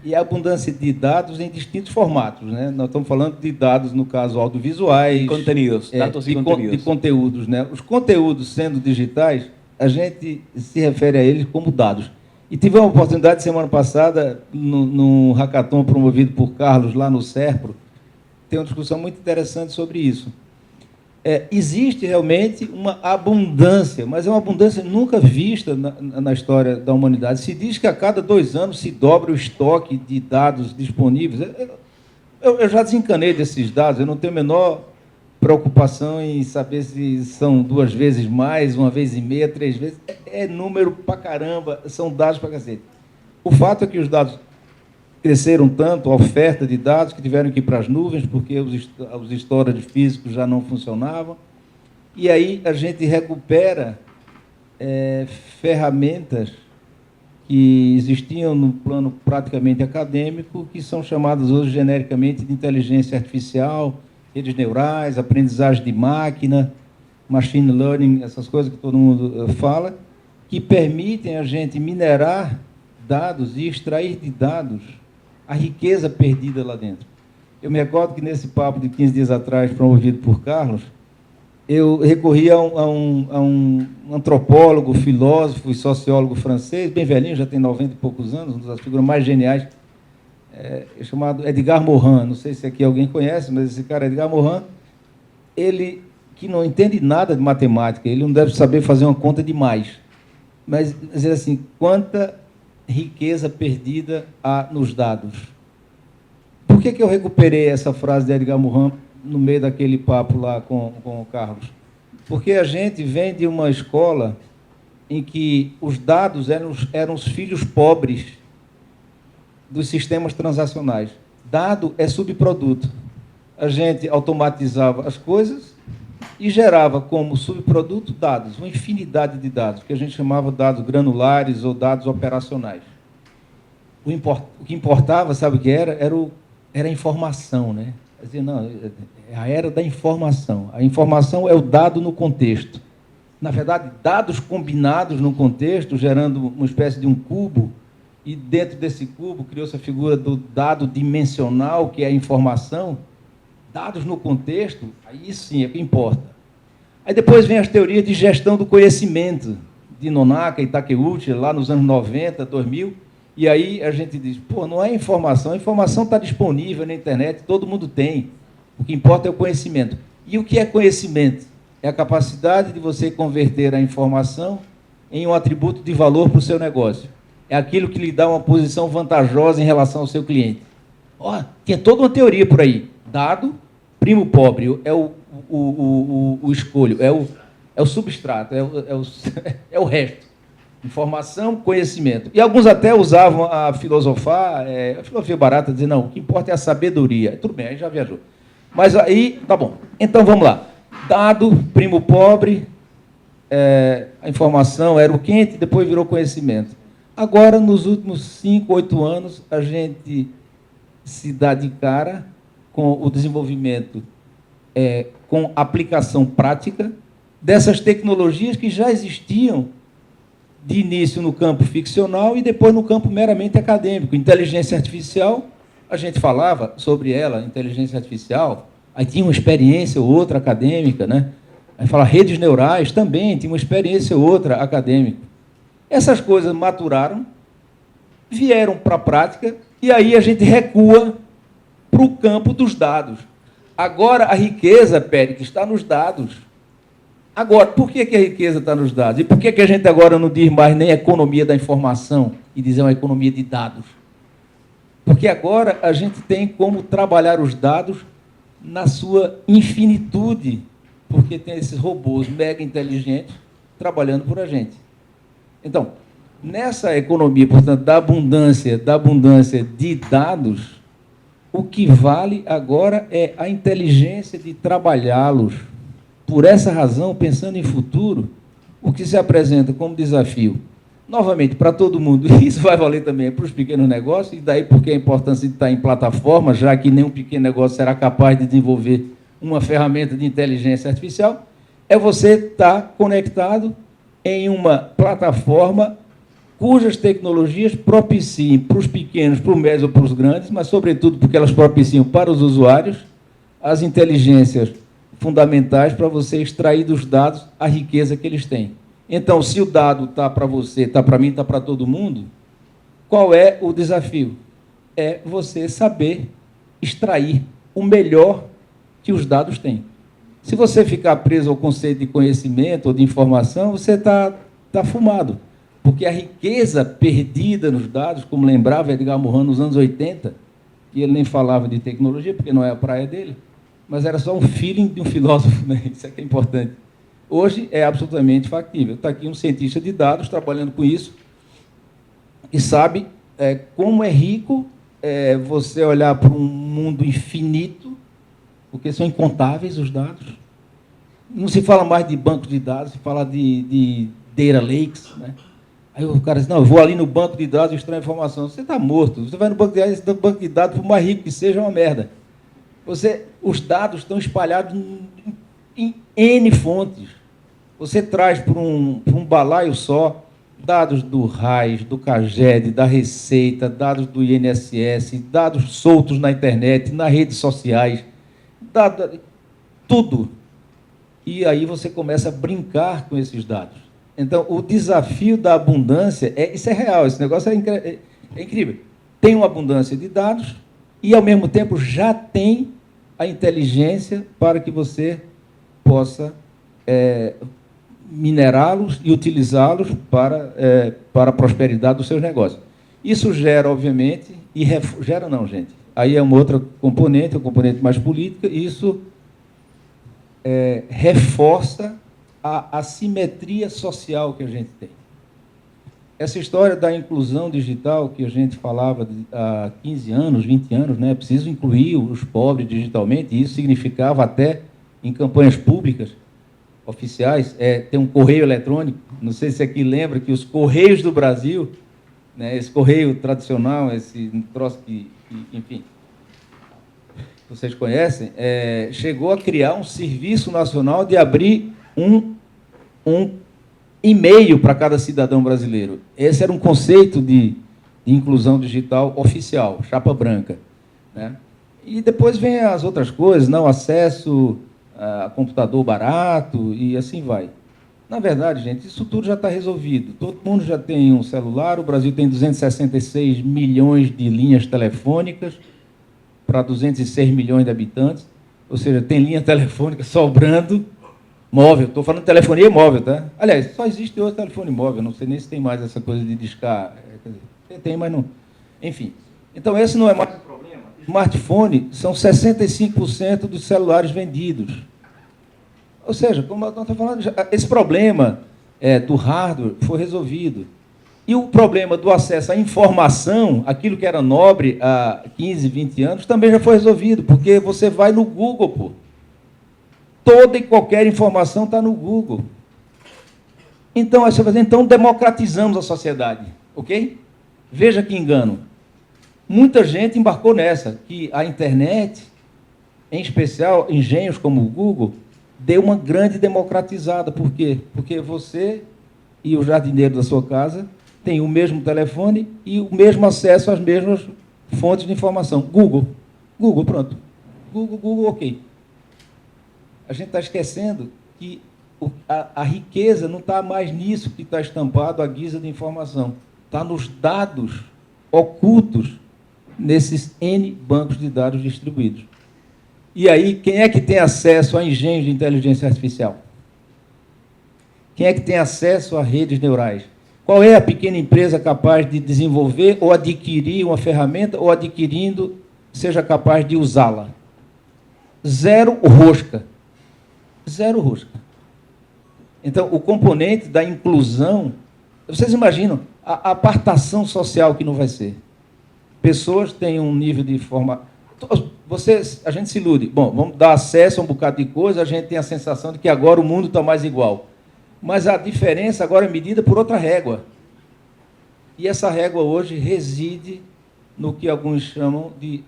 E a abundância de dados em distintos formatos, né? Nós estamos falando de dados, no caso, audiovisuais. Conteúdos, dados e conteúdos. De conteúdos, né? Os conteúdos sendo digitais, a gente se refere a eles como dados. E tive uma oportunidade, semana passada, no hackathon promovido por Carlos, lá no Serpro, ter uma discussão muito interessante sobre isso. Existe realmente uma abundância, mas é uma abundância nunca vista na história da humanidade. Se diz que a cada 2 anos se dobra o estoque de dados disponíveis. Eu já desencanei desses dados, eu não tenho a menor preocupação em saber se são 2 vezes mais, 1 vez e meia, 3 vezes. É número pra caramba, são dados pra cacete. O fato é que os dados cresceram tanto, a oferta de dados, que tiveram que ir para as nuvens, porque os storage físicos já não funcionavam. E aí a gente recupera ferramentas que existiam no plano praticamente acadêmico, que são chamadas hoje genericamente de inteligência artificial, redes neurais, aprendizagem de máquina, machine learning, essas coisas que todo mundo fala, que permitem a gente minerar dados e extrair de dados a riqueza perdida lá dentro. Eu me recordo que nesse papo de 15 dias atrás, promovido por Carlos, eu recorri a um antropólogo, filósofo e sociólogo francês, bem velhinho, já tem 90 e poucos anos, uma das figuras mais geniais, chamado Edgar Morin. Não sei se aqui alguém conhece, mas esse cara, Edgar Morin, ele que não entende nada de matemática, ele não deve saber fazer uma conta de mais. Mas dizer assim, quanta riqueza perdida há nos dados. Por que eu recuperei essa frase de Edgar Morin no meio daquele papo lá com o Carlos? Porque a gente vem de uma escola em que os dados eram os filhos pobres dos sistemas transacionais. Dado é subproduto. A gente automatizava as coisas e gerava como subproduto dados, uma infinidade de dados, que a gente chamava de dados granulares ou dados operacionais. O que importava, sabe o que era? Era a informação, né? Quer dizer, não, é a era da informação. A informação é o dado no contexto. Na verdade, dados combinados no contexto, gerando uma espécie de um cubo, e dentro desse cubo criou-se a figura do dado dimensional, que é a informação. Dados no contexto, aí sim é o que importa. Aí depois vem as teorias de gestão do conhecimento, de Nonaka e Takeuchi, lá nos anos 90, 2000, e aí a gente diz, pô, não é informação, a informação está disponível na internet, todo mundo tem, o que importa é o conhecimento. E o que é conhecimento? É a capacidade de você converter a informação em um atributo de valor para o seu negócio. É aquilo que lhe dá uma posição vantajosa em relação ao seu cliente. Ó, tem toda uma teoria por aí. Dado, primo pobre, é o escolho, é o substrato, é o resto. Informação, conhecimento. E alguns até usavam a filosofar, a filosofia barata, dizer, não, o que importa é a sabedoria. Tudo bem, aí já viajou. Mas aí, tá bom. Então, vamos lá. Dado, primo pobre, a informação era o quente, depois virou conhecimento. Agora, nos últimos 5, 8 anos, a gente se dá de cara com o desenvolvimento, com aplicação prática dessas tecnologias que já existiam de início no campo ficcional e depois no campo meramente acadêmico. Inteligência artificial, a gente falava sobre ela, inteligência artificial, aí tinha uma experiência ou outra acadêmica, né? Aí fala redes neurais, também tinha uma experiência ou outra acadêmica. Essas coisas maturaram, vieram para a prática, e aí a gente recua para o campo dos dados. Agora, a riqueza, Pérez, está nos dados. Agora, por que a riqueza está nos dados? E por que a gente agora não diz mais nem economia da informação e diz uma economia de dados? Porque agora a gente tem como trabalhar os dados na sua infinitude, porque tem esses robôs mega inteligentes trabalhando por a gente. Então, nessa economia, portanto, da abundância de dados, o que vale agora é a inteligência de trabalhá-los. Por essa razão, pensando em futuro, o que se apresenta como desafio, novamente, para todo mundo, e isso vai valer também para os pequenos negócios, e daí porque a importância de estar em plataforma, já que nenhum pequeno negócio será capaz de desenvolver uma ferramenta de inteligência artificial, é você estar conectado em uma plataforma cujas tecnologias propiciem para os pequenos, para os médios ou para os grandes, mas, sobretudo, porque elas propiciam para os usuários as inteligências fundamentais para você extrair dos dados a riqueza que eles têm. Então, se o dado está para você, está para mim, está para todo mundo, qual é o desafio? É você saber extrair o melhor que os dados têm. Se você ficar preso ao conceito de conhecimento ou de informação, você está fumado. Porque a riqueza perdida nos dados, como lembrava Edgar Morin nos anos 80, e ele nem falava de tecnologia, porque não é a praia dele, mas era só um feeling de um filósofo, né? Isso é que é importante. Hoje é absolutamente factível. Está aqui um cientista de dados trabalhando com isso e sabe como é rico você olhar para um mundo infinito, porque são incontáveis os dados. Não se fala mais de banco de dados, se fala de data lakes, né? Aí o cara diz, não, eu vou ali no banco de dados e extrair informação. Você está morto. Você vai no banco de dados, por mais rico que seja, é uma merda. Os dados estão espalhados em N fontes. Você traz para um balaio só dados do RAIS, do CAGED, da Receita, dados do INSS, dados soltos na internet, nas redes sociais, tudo. E aí você começa a brincar com esses dados. Então, o desafio da abundância, isso é real, esse negócio é incrível. Tem uma abundância de dados e, ao mesmo tempo, já tem a inteligência para que você possa minerá-los e utilizá-los para a prosperidade dos seus negócios. Isso gera, obviamente, gera não, gente. Aí é uma outra componente, uma componente mais política, e isso reforça a assimetria social que a gente tem. Essa história da inclusão digital que a gente falava há 15 anos, 20 anos, né? Preciso incluir os pobres digitalmente, e isso significava até, em campanhas públicas, oficiais, ter um correio eletrônico. Não sei se aqui lembra que os Correios do Brasil, né, esse correio tradicional, esse troço que enfim, vocês conhecem, chegou a criar um serviço nacional de abrir um e-mail para cada cidadão brasileiro. Esse era um conceito de inclusão digital oficial, chapa branca, né? E depois vem as outras coisas, não acesso a computador barato e assim vai. Na verdade, gente, isso tudo já está resolvido. Todo mundo já tem um celular, o Brasil tem 266 milhões de linhas telefônicas para 206 milhões de habitantes, ou seja, tem linha telefônica sobrando. Móvel, estou falando de telefonia móvel, tá? Aliás, só existe hoje telefone móvel, não sei nem se tem mais essa coisa de discar. Tem, mas não. Enfim. Então, esse não é mais um problema. Smartphone são 65% dos celulares vendidos. Ou seja, como nós estamos falando, esse problema do hardware foi resolvido. E o problema do acesso à informação, aquilo que era nobre há 15, 20 anos, também já foi resolvido, porque você vai no Google, pô. Toda e qualquer informação está no Google. Então democratizamos a sociedade, ok? Veja que engano. muita gente embarcou nessa, que a internet, em especial engenhos como o Google, deu uma grande democratizada. Por quê? Porque você e o jardineiro da sua casa têm o mesmo telefone e o mesmo acesso às mesmas fontes de informação. Google, pronto. Google, ok. A gente está esquecendo que a riqueza não está mais nisso que está estampado à guisa de informação. Está nos dados ocultos nesses N bancos de dados distribuídos. E aí, quem é que tem acesso a engenhos de inteligência artificial? Quem é que tem acesso a redes neurais? Qual é a pequena empresa capaz de desenvolver ou adquirir uma ferramenta, ou adquirindo, seja capaz de usá-la? Zero rosca. Zero rosca. Então, o componente da inclusão, vocês imaginam a apartação social que não vai ser. Pessoas têm um nível de forma... A gente se ilude. Bom, vamos dar acesso a um bocado de coisa, a gente tem a sensação de que agora o mundo está mais igual. Mas a diferença agora é medida por outra régua. E essa régua hoje reside no que alguns chamam de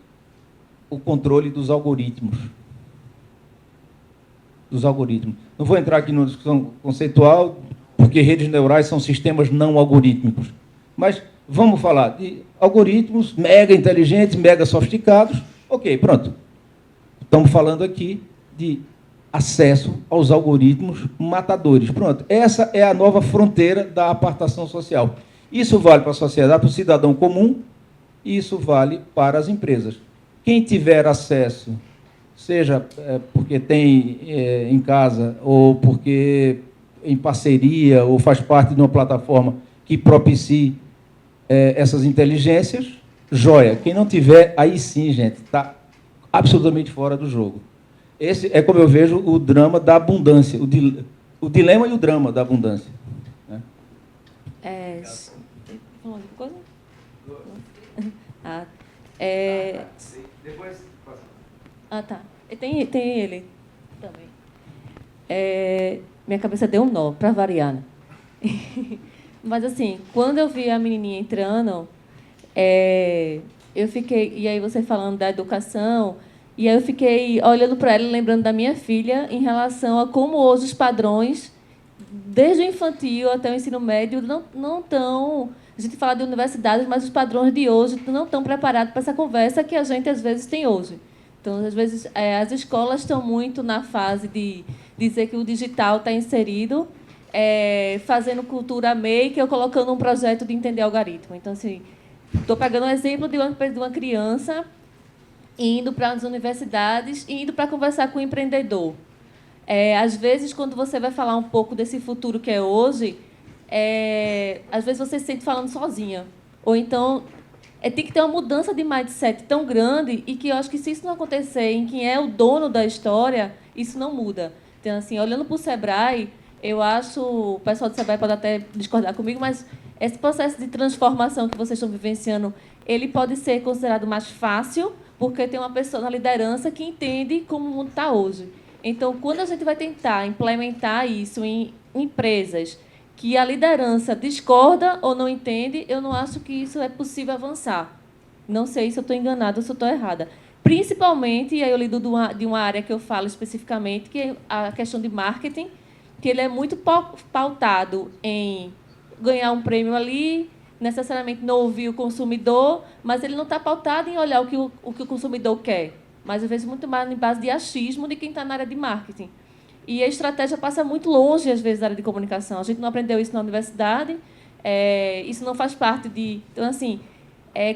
o controle dos algoritmos. Dos algoritmos. Não vou entrar aqui numa discussão conceitual, porque redes neurais são sistemas não algorítmicos. Mas vamos falar de algoritmos mega inteligentes, mega sofisticados. Ok, pronto. Estamos falando aqui de acesso aos algoritmos matadores. Pronto. Essa é a nova fronteira da apartação social. Isso vale para a sociedade, para o cidadão comum, e isso vale para as empresas. Quem tiver acesso, seja porque tem em casa, ou porque em parceria, ou faz parte de uma plataforma que propicie essas inteligências, joia. Quem não tiver, aí sim, gente, está absolutamente fora do jogo. Esse é como eu vejo o drama da abundância, o dilema e o drama da abundância. Né? Falou alguma coisa? Depois... Tá. Tem ele também. Minha cabeça deu um nó, para variar. Né? Mas, assim, quando eu vi a menininha entrando, eu fiquei... E aí você falando da educação... E aí eu fiquei olhando para ela, lembrando da minha filha, em relação a como hoje os padrões, desde o infantil até o ensino médio, não estão... A gente fala de universidades, mas os padrões de hoje não estão preparados para essa conversa que a gente, às vezes, tem hoje. Então, às vezes, as escolas estão muito na fase de dizer que o digital está inserido, fazendo cultura maker ou colocando um projeto de entender algoritmo. Então, assim, estou pegando um exemplo de uma criança indo para as universidades e indo para conversar com o empreendedor. Às vezes, quando você vai falar um pouco desse futuro que é hoje, às vezes você se sente falando sozinha. Ou então, tem que ter uma mudança de mindset tão grande e que eu acho que, se isso não acontecer em quem é o dono da história, isso não muda. Então, assim, olhando para o Sebrae, eu acho... O pessoal do Sebrae pode até discordar comigo, mas esse processo de transformação que vocês estão vivenciando, ele pode ser considerado mais fácil, porque tem uma pessoa na liderança que entende como o mundo está hoje. Então, quando a gente vai tentar implementar isso em empresas que a liderança discorda ou não entende, eu não acho que isso é possível avançar. Não sei se eu estou enganada ou se eu estou errada. Principalmente, e aí eu lido de uma área que eu falo especificamente, que é a questão de marketing, que ele é muito pautado em ganhar um prêmio ali, necessariamente não ouvir o consumidor, mas ele não está pautado em olhar o que o consumidor quer. Mas, às vezes, muito mais em base de achismo de quem está na área de marketing. E a estratégia passa muito longe, às vezes, da área de comunicação. A gente não aprendeu isso na universidade, isso não faz parte de... Então, assim,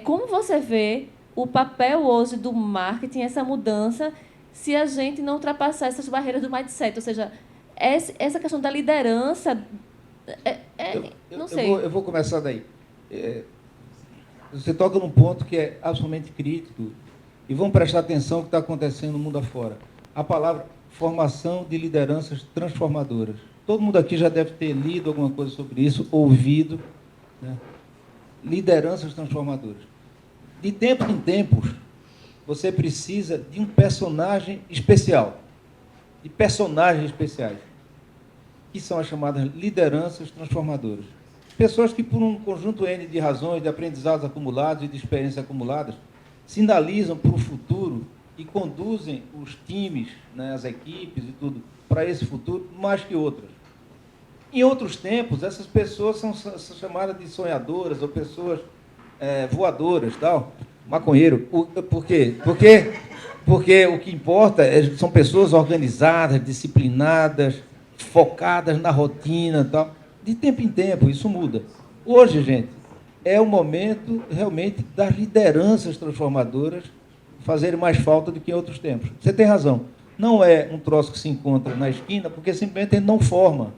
como você vê o papel hoje do marketing, essa mudança, se a gente não ultrapassar essas barreiras do mindset? Ou seja, essa questão da liderança... não sei. Eu vou começar daí. Você toca num ponto que é absolutamente crítico, e vamos prestar atenção no que está acontecendo no mundo afora. A palavra formação de lideranças transformadoras. Todo mundo aqui já deve ter lido alguma coisa sobre isso, ouvido. Né? Lideranças transformadoras. De tempos em tempos, você precisa de um personagem especial, de personagens especiais, que são as chamadas lideranças transformadoras. pessoas que, por um conjunto N de razões, de aprendizados acumulados e de experiências acumuladas, sinalizam para o futuro e conduzem os times, né, as equipes e tudo, para esse futuro, mais que outras. Em outros tempos, essas pessoas são chamadas de sonhadoras ou pessoas voadoras, tal, maconheiro. Por quê? Porque o que importa são pessoas organizadas, disciplinadas, focadas na rotina, tal. De tempo em tempo, isso muda. Hoje, gente, é o momento realmente das lideranças transformadoras fazerem mais falta do que em outros tempos. Você tem razão. Não é um troço que se encontra na esquina, porque simplesmente ele não forma.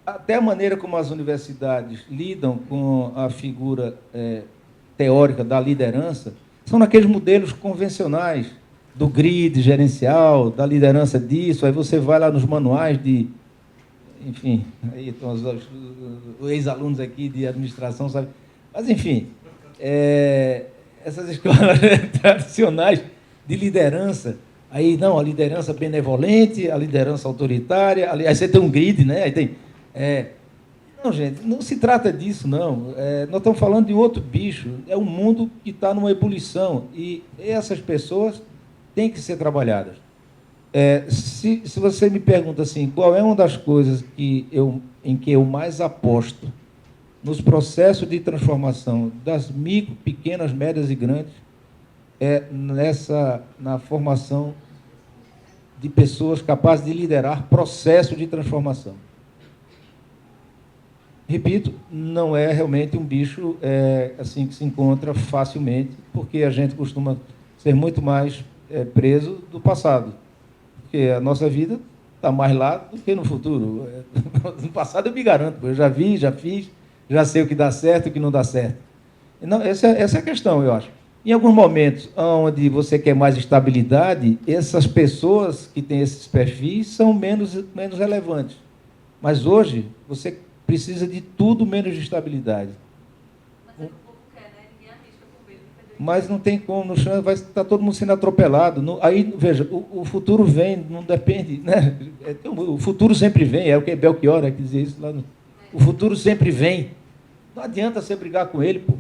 Até a maneira como as universidades lidam com a figura teórica da liderança são naqueles modelos convencionais do grid gerencial, da liderança disso. Aí você vai lá nos manuais de... Enfim, aí estão os ex-alunos aqui de administração, sabe? Mas, enfim, essas escolas tradicionais de liderança, aí, não, a liderança benevolente, a liderança autoritária, aí você tem um grid, né? Aí tem... Não, gente, não se trata disso, não. Nós estamos falando de outro bicho. É um mundo que está numa ebulição e essas pessoas têm que ser trabalhadas. Se você me pergunta assim, qual é uma das coisas em que eu mais aposto nos processos de transformação das micro, pequenas, médias e grandes, na formação de pessoas capazes de liderar processos de transformação. Repito, não é realmente um bicho assim que se encontra facilmente, porque a gente costuma ser muito mais preso do passado. Porque a nossa vida está mais lá do que no futuro. No passado eu me garanto, eu já vi, já fiz, já sei o que dá certo e o que não dá certo. Não, essa é a questão, eu acho. Em alguns momentos onde você quer mais estabilidade, essas pessoas que têm esses perfis são menos relevantes. Mas hoje, você precisa de tudo menos de estabilidade. Mas o povo quer, né? Ninguém arrisca com medo. Mas não tem como, no chão vai estar todo mundo sendo atropelado. Aí, veja, o futuro vem, não depende, né? O futuro sempre vem, é o que Belchior que dizia isso lá. O futuro sempre vem. Não adianta você brigar com ele, pô.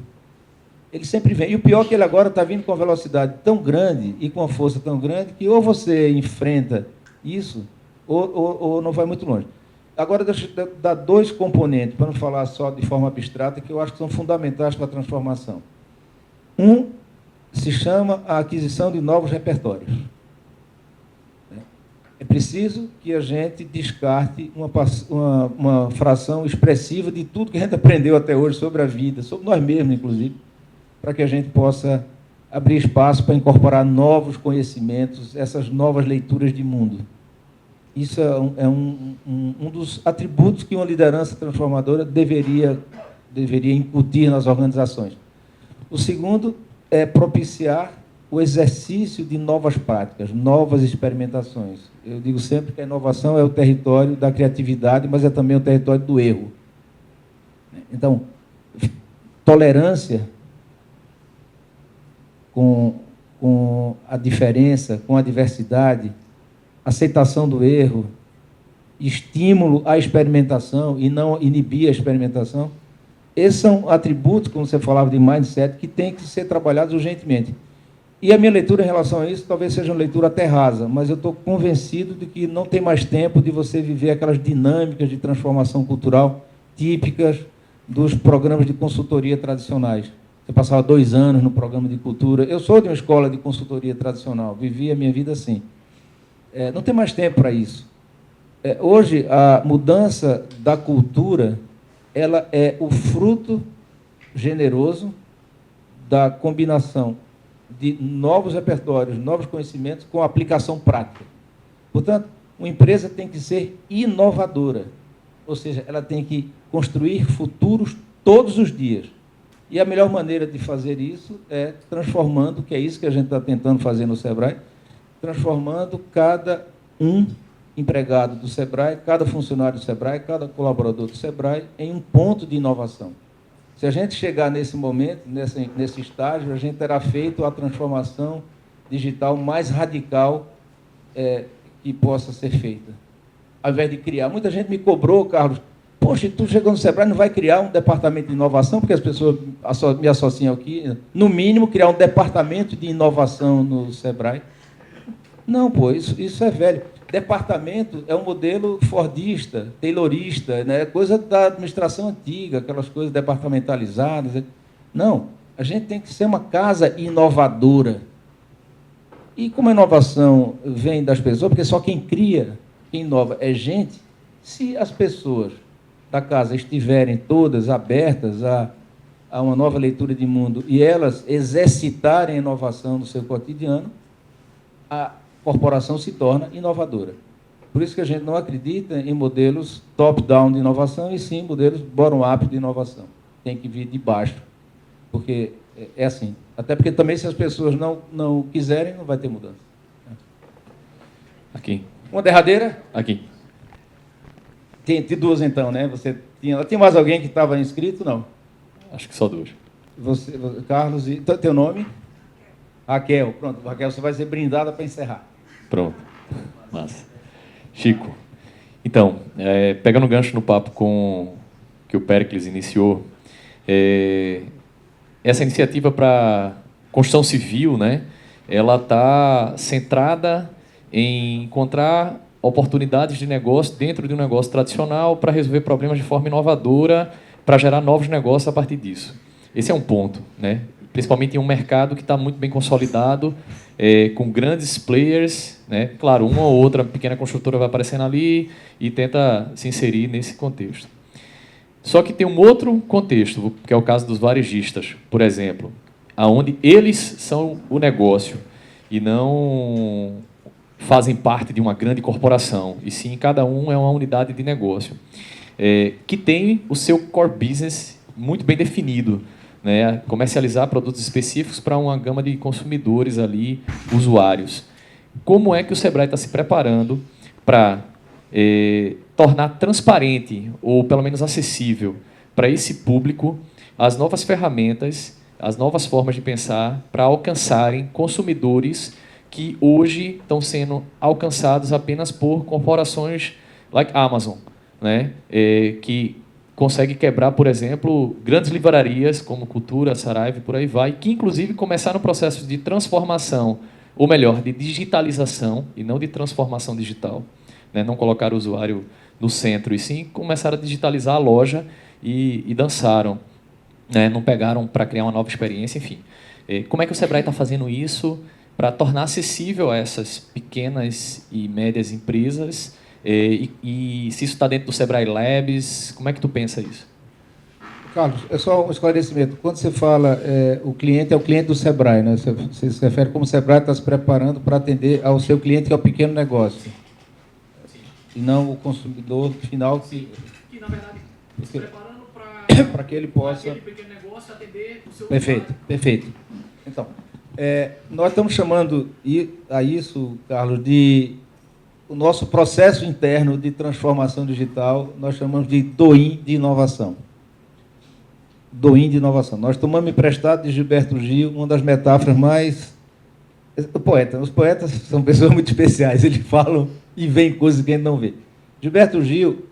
Ele sempre vem. E o pior é que ele agora está vindo com uma velocidade tão grande e com uma força tão grande que ou você enfrenta isso ou não vai muito longe. Agora, deixa eu dar dois componentes, para não falar só de forma abstrata, que eu acho que são fundamentais para a transformação. Um se chama a aquisição de novos repertórios. É preciso que a gente descarte uma fração expressiva de tudo que a gente aprendeu até hoje sobre a vida, sobre nós mesmos, inclusive, para que a gente possa abrir espaço para incorporar novos conhecimentos, essas novas leituras de mundo. Isso é um dos atributos que uma liderança transformadora deveria incutir nas organizações. O segundo é propiciar o exercício de novas práticas, novas experimentações. Eu digo sempre que a inovação é o território da criatividade, mas é também o território do erro. Então, tolerância com a diferença, com a diversidade, aceitação do erro, estímulo à experimentação e não inibir a experimentação, esses são atributos, como você falava de mindset, que têm que ser trabalhados urgentemente. E a minha leitura em relação a isso talvez seja uma leitura até rasa, mas eu estou convencido de que não tem mais tempo de você viver aquelas dinâmicas de transformação cultural típicas dos programas de consultoria tradicionais. Você passava 2 anos no programa de cultura. Eu sou de uma escola de consultoria tradicional, vivi a minha vida assim. Não tem mais tempo para isso. Hoje, a mudança da cultura, ela é o fruto generoso da combinação de novos repertórios, novos conhecimentos com aplicação prática. Portanto, uma empresa tem que ser inovadora, ou seja, ela tem que construir futuros todos os dias. E a melhor maneira de fazer isso é transformando, que é isso que a gente está tentando fazer no Sebrae, transformando cada empregado do Sebrae, cada funcionário do Sebrae, cada colaborador do Sebrae em um ponto de inovação. Se a gente chegar nesse momento, nesse estágio, a gente terá feito a transformação digital mais radical que possa ser feita. Ao invés de criar. Muita gente me cobrou, Carlos, poxa, tu chegou no Sebrae, não vai criar um departamento de inovação, porque as pessoas me associam aqui, no mínimo, criar um departamento de inovação no Sebrae. Não, pô, isso é velho. Departamento é um modelo fordista, taylorista, né? Coisa da administração antiga, aquelas coisas departamentalizadas. Não, a gente tem que ser uma casa inovadora. E como a inovação vem das pessoas, porque só quem cria, quem inova é gente, se as pessoas da casa estiverem todas abertas a uma nova leitura de mundo e elas exercitarem a inovação no seu cotidiano, a corporação se torna inovadora. Por isso que a gente não acredita em modelos top-down de inovação, e sim modelos bottom-up de inovação. Tem que vir de baixo, porque é assim. Até porque também, se as pessoas não quiserem, não vai ter mudança. Aqui. Uma derradeira? Aqui. Tem duas, então, né? Tinha mais alguém que estava inscrito? Não. Acho que só duas. Você, Carlos, e teu nome? Raquel. Pronto, Raquel, você vai ser brindada para encerrar. Pronto. Massa. Chico, então, pegando o gancho no papo que o Péricles iniciou, essa iniciativa para construção civil, né, ela está centrada em encontrar oportunidades de negócio dentro de um negócio tradicional para resolver problemas de forma inovadora, para gerar novos negócios a partir disso. Esse é um ponto, né? Principalmente em um mercado que está muito bem consolidado, com grandes players, né? Claro, uma ou outra pequena construtora vai aparecendo ali e tenta se inserir nesse contexto. Só que tem um outro contexto, que é o caso dos varejistas, por exemplo, aonde eles são o negócio e não fazem parte de uma grande corporação, e sim cada um é uma unidade de negócio, que tem o seu core business muito bem definido, né? Comercializar produtos específicos para uma gama de consumidores ali, usuários. Como é que o Sebrae está se preparando para tornar transparente, ou pelo menos acessível, para esse público as novas ferramentas, as novas formas de pensar para alcançarem consumidores que hoje estão sendo alcançados apenas por corporações like Amazon, né? Que consegue quebrar, por exemplo, grandes livrarias como Cultura, Saraiva e por aí vai, que inclusive começaram no processo de transformação, ou melhor, de digitalização e não de transformação digital, né? Não colocar o usuário no centro, e sim começaram a digitalizar a loja e dançaram, né? Não pegaram para criar uma nova experiência, enfim. Como é que o Sebrae está fazendo isso para tornar acessível a essas pequenas e médias empresas? E se isso está dentro do Sebrae Labs, como é que tu pensa isso? Carlos, é só um esclarecimento. Quando você fala o cliente, é o cliente do Sebrae, né? Você se refere como o Sebrae está se preparando para atender ao seu cliente, que é o pequeno negócio. Sim. E não o consumidor final que na verdade, se preparando para que ele possa... aquele pequeno negócio atender o seu... Perfeito, perfeito. Então, nós estamos chamando a isso, Carlos, de... O nosso processo interno de transformação digital, nós chamamos de DOIN de inovação. DOIN de inovação. Nós tomamos emprestado de Gilberto Gil uma das metáforas mais... Os poetas são pessoas muito especiais, eles falam e veem coisas que a gente não vê. Gilberto Gil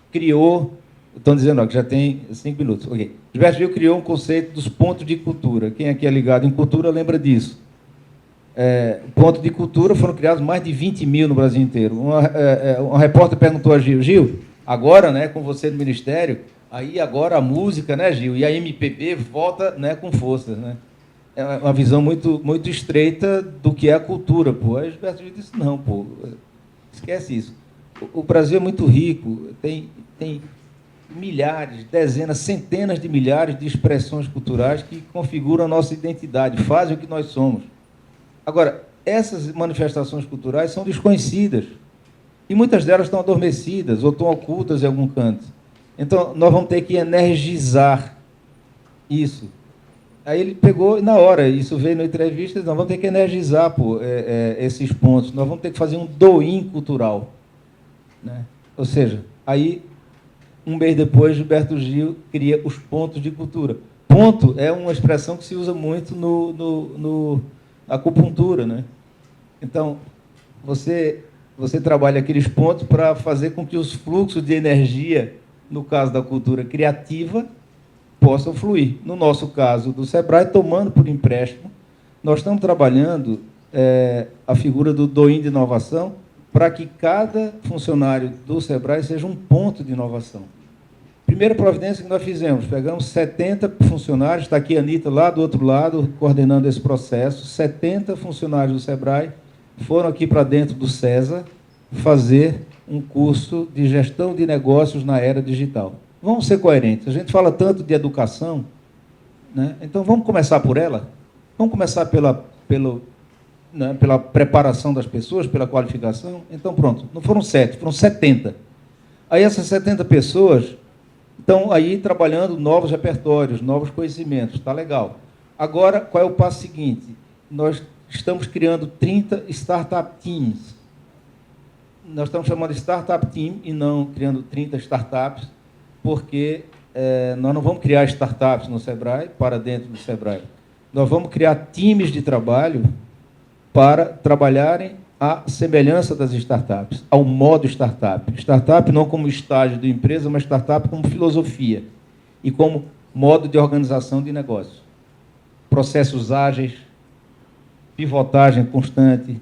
criou... Estão dizendo que já tem 5 minutos. Okay. Gilberto Gil criou um conceito dos pontos de cultura. Quem aqui é ligado em cultura lembra disso. Pontos de cultura foram criados mais de 20 mil no Brasil inteiro. Uma repórter perguntou a Gil, agora, né, com você no Ministério, aí agora a música, né, Gil, e a MPB volta, né, com força, né? É uma visão muito, muito estreita do que é a cultura, pô. Aí Gilberto Gil disse, não, pô, esquece isso. O Brasil é muito rico, tem milhares, dezenas, centenas de milhares de expressões culturais que configuram a nossa identidade, fazem o que nós somos. Agora, essas manifestações culturais são desconhecidas e muitas delas estão adormecidas ou estão ocultas em algum canto. Então, nós vamos ter que energizar isso. Aí ele pegou, na hora, isso veio na entrevista, nós vamos ter que energizar esses pontos, nós vamos ter que fazer um DOIN cultural, né? Ou seja, aí, um mês depois, Gilberto Gil cria os pontos de cultura. Ponto é uma expressão que se usa muito na acupuntura, né? Então, você trabalha aqueles pontos para fazer com que os fluxos de energia no caso da cultura criativa, possam fluir. No nosso caso do SEBRAE, tomando por empréstimo, nós estamos trabalhando a figura do DOIN de inovação para que cada funcionário do SEBRAE seja um ponto de inovação. Primeira providência que nós fizemos, pegamos 70 funcionários, está aqui a Anitta lá do outro lado, coordenando esse processo, 70 funcionários do SEBRAE foram aqui para dentro do CESA fazer um curso de gestão de negócios na era digital. Vamos ser coerentes. A gente fala tanto de educação, né? Então vamos começar por ela? Vamos começar pela preparação das pessoas, pela qualificação? Então, pronto. Não foram 7, foram 70. Aí essas 70 pessoas estão aí trabalhando novos repertórios, novos conhecimentos. Está legal. Agora, qual é o passo seguinte? Nós estamos criando 30 Startup Teams. Nós estamos chamando de Startup Team e não criando 30 startups, porque nós não vamos criar startups no SEBRAE para dentro do SEBRAE. Nós vamos criar times de trabalho para trabalharem à semelhança das startups, ao modo startup. Startup não como estágio da empresa, mas startup como filosofia e como modo de organização de negócio. Processos ágeis, pivotagem constante,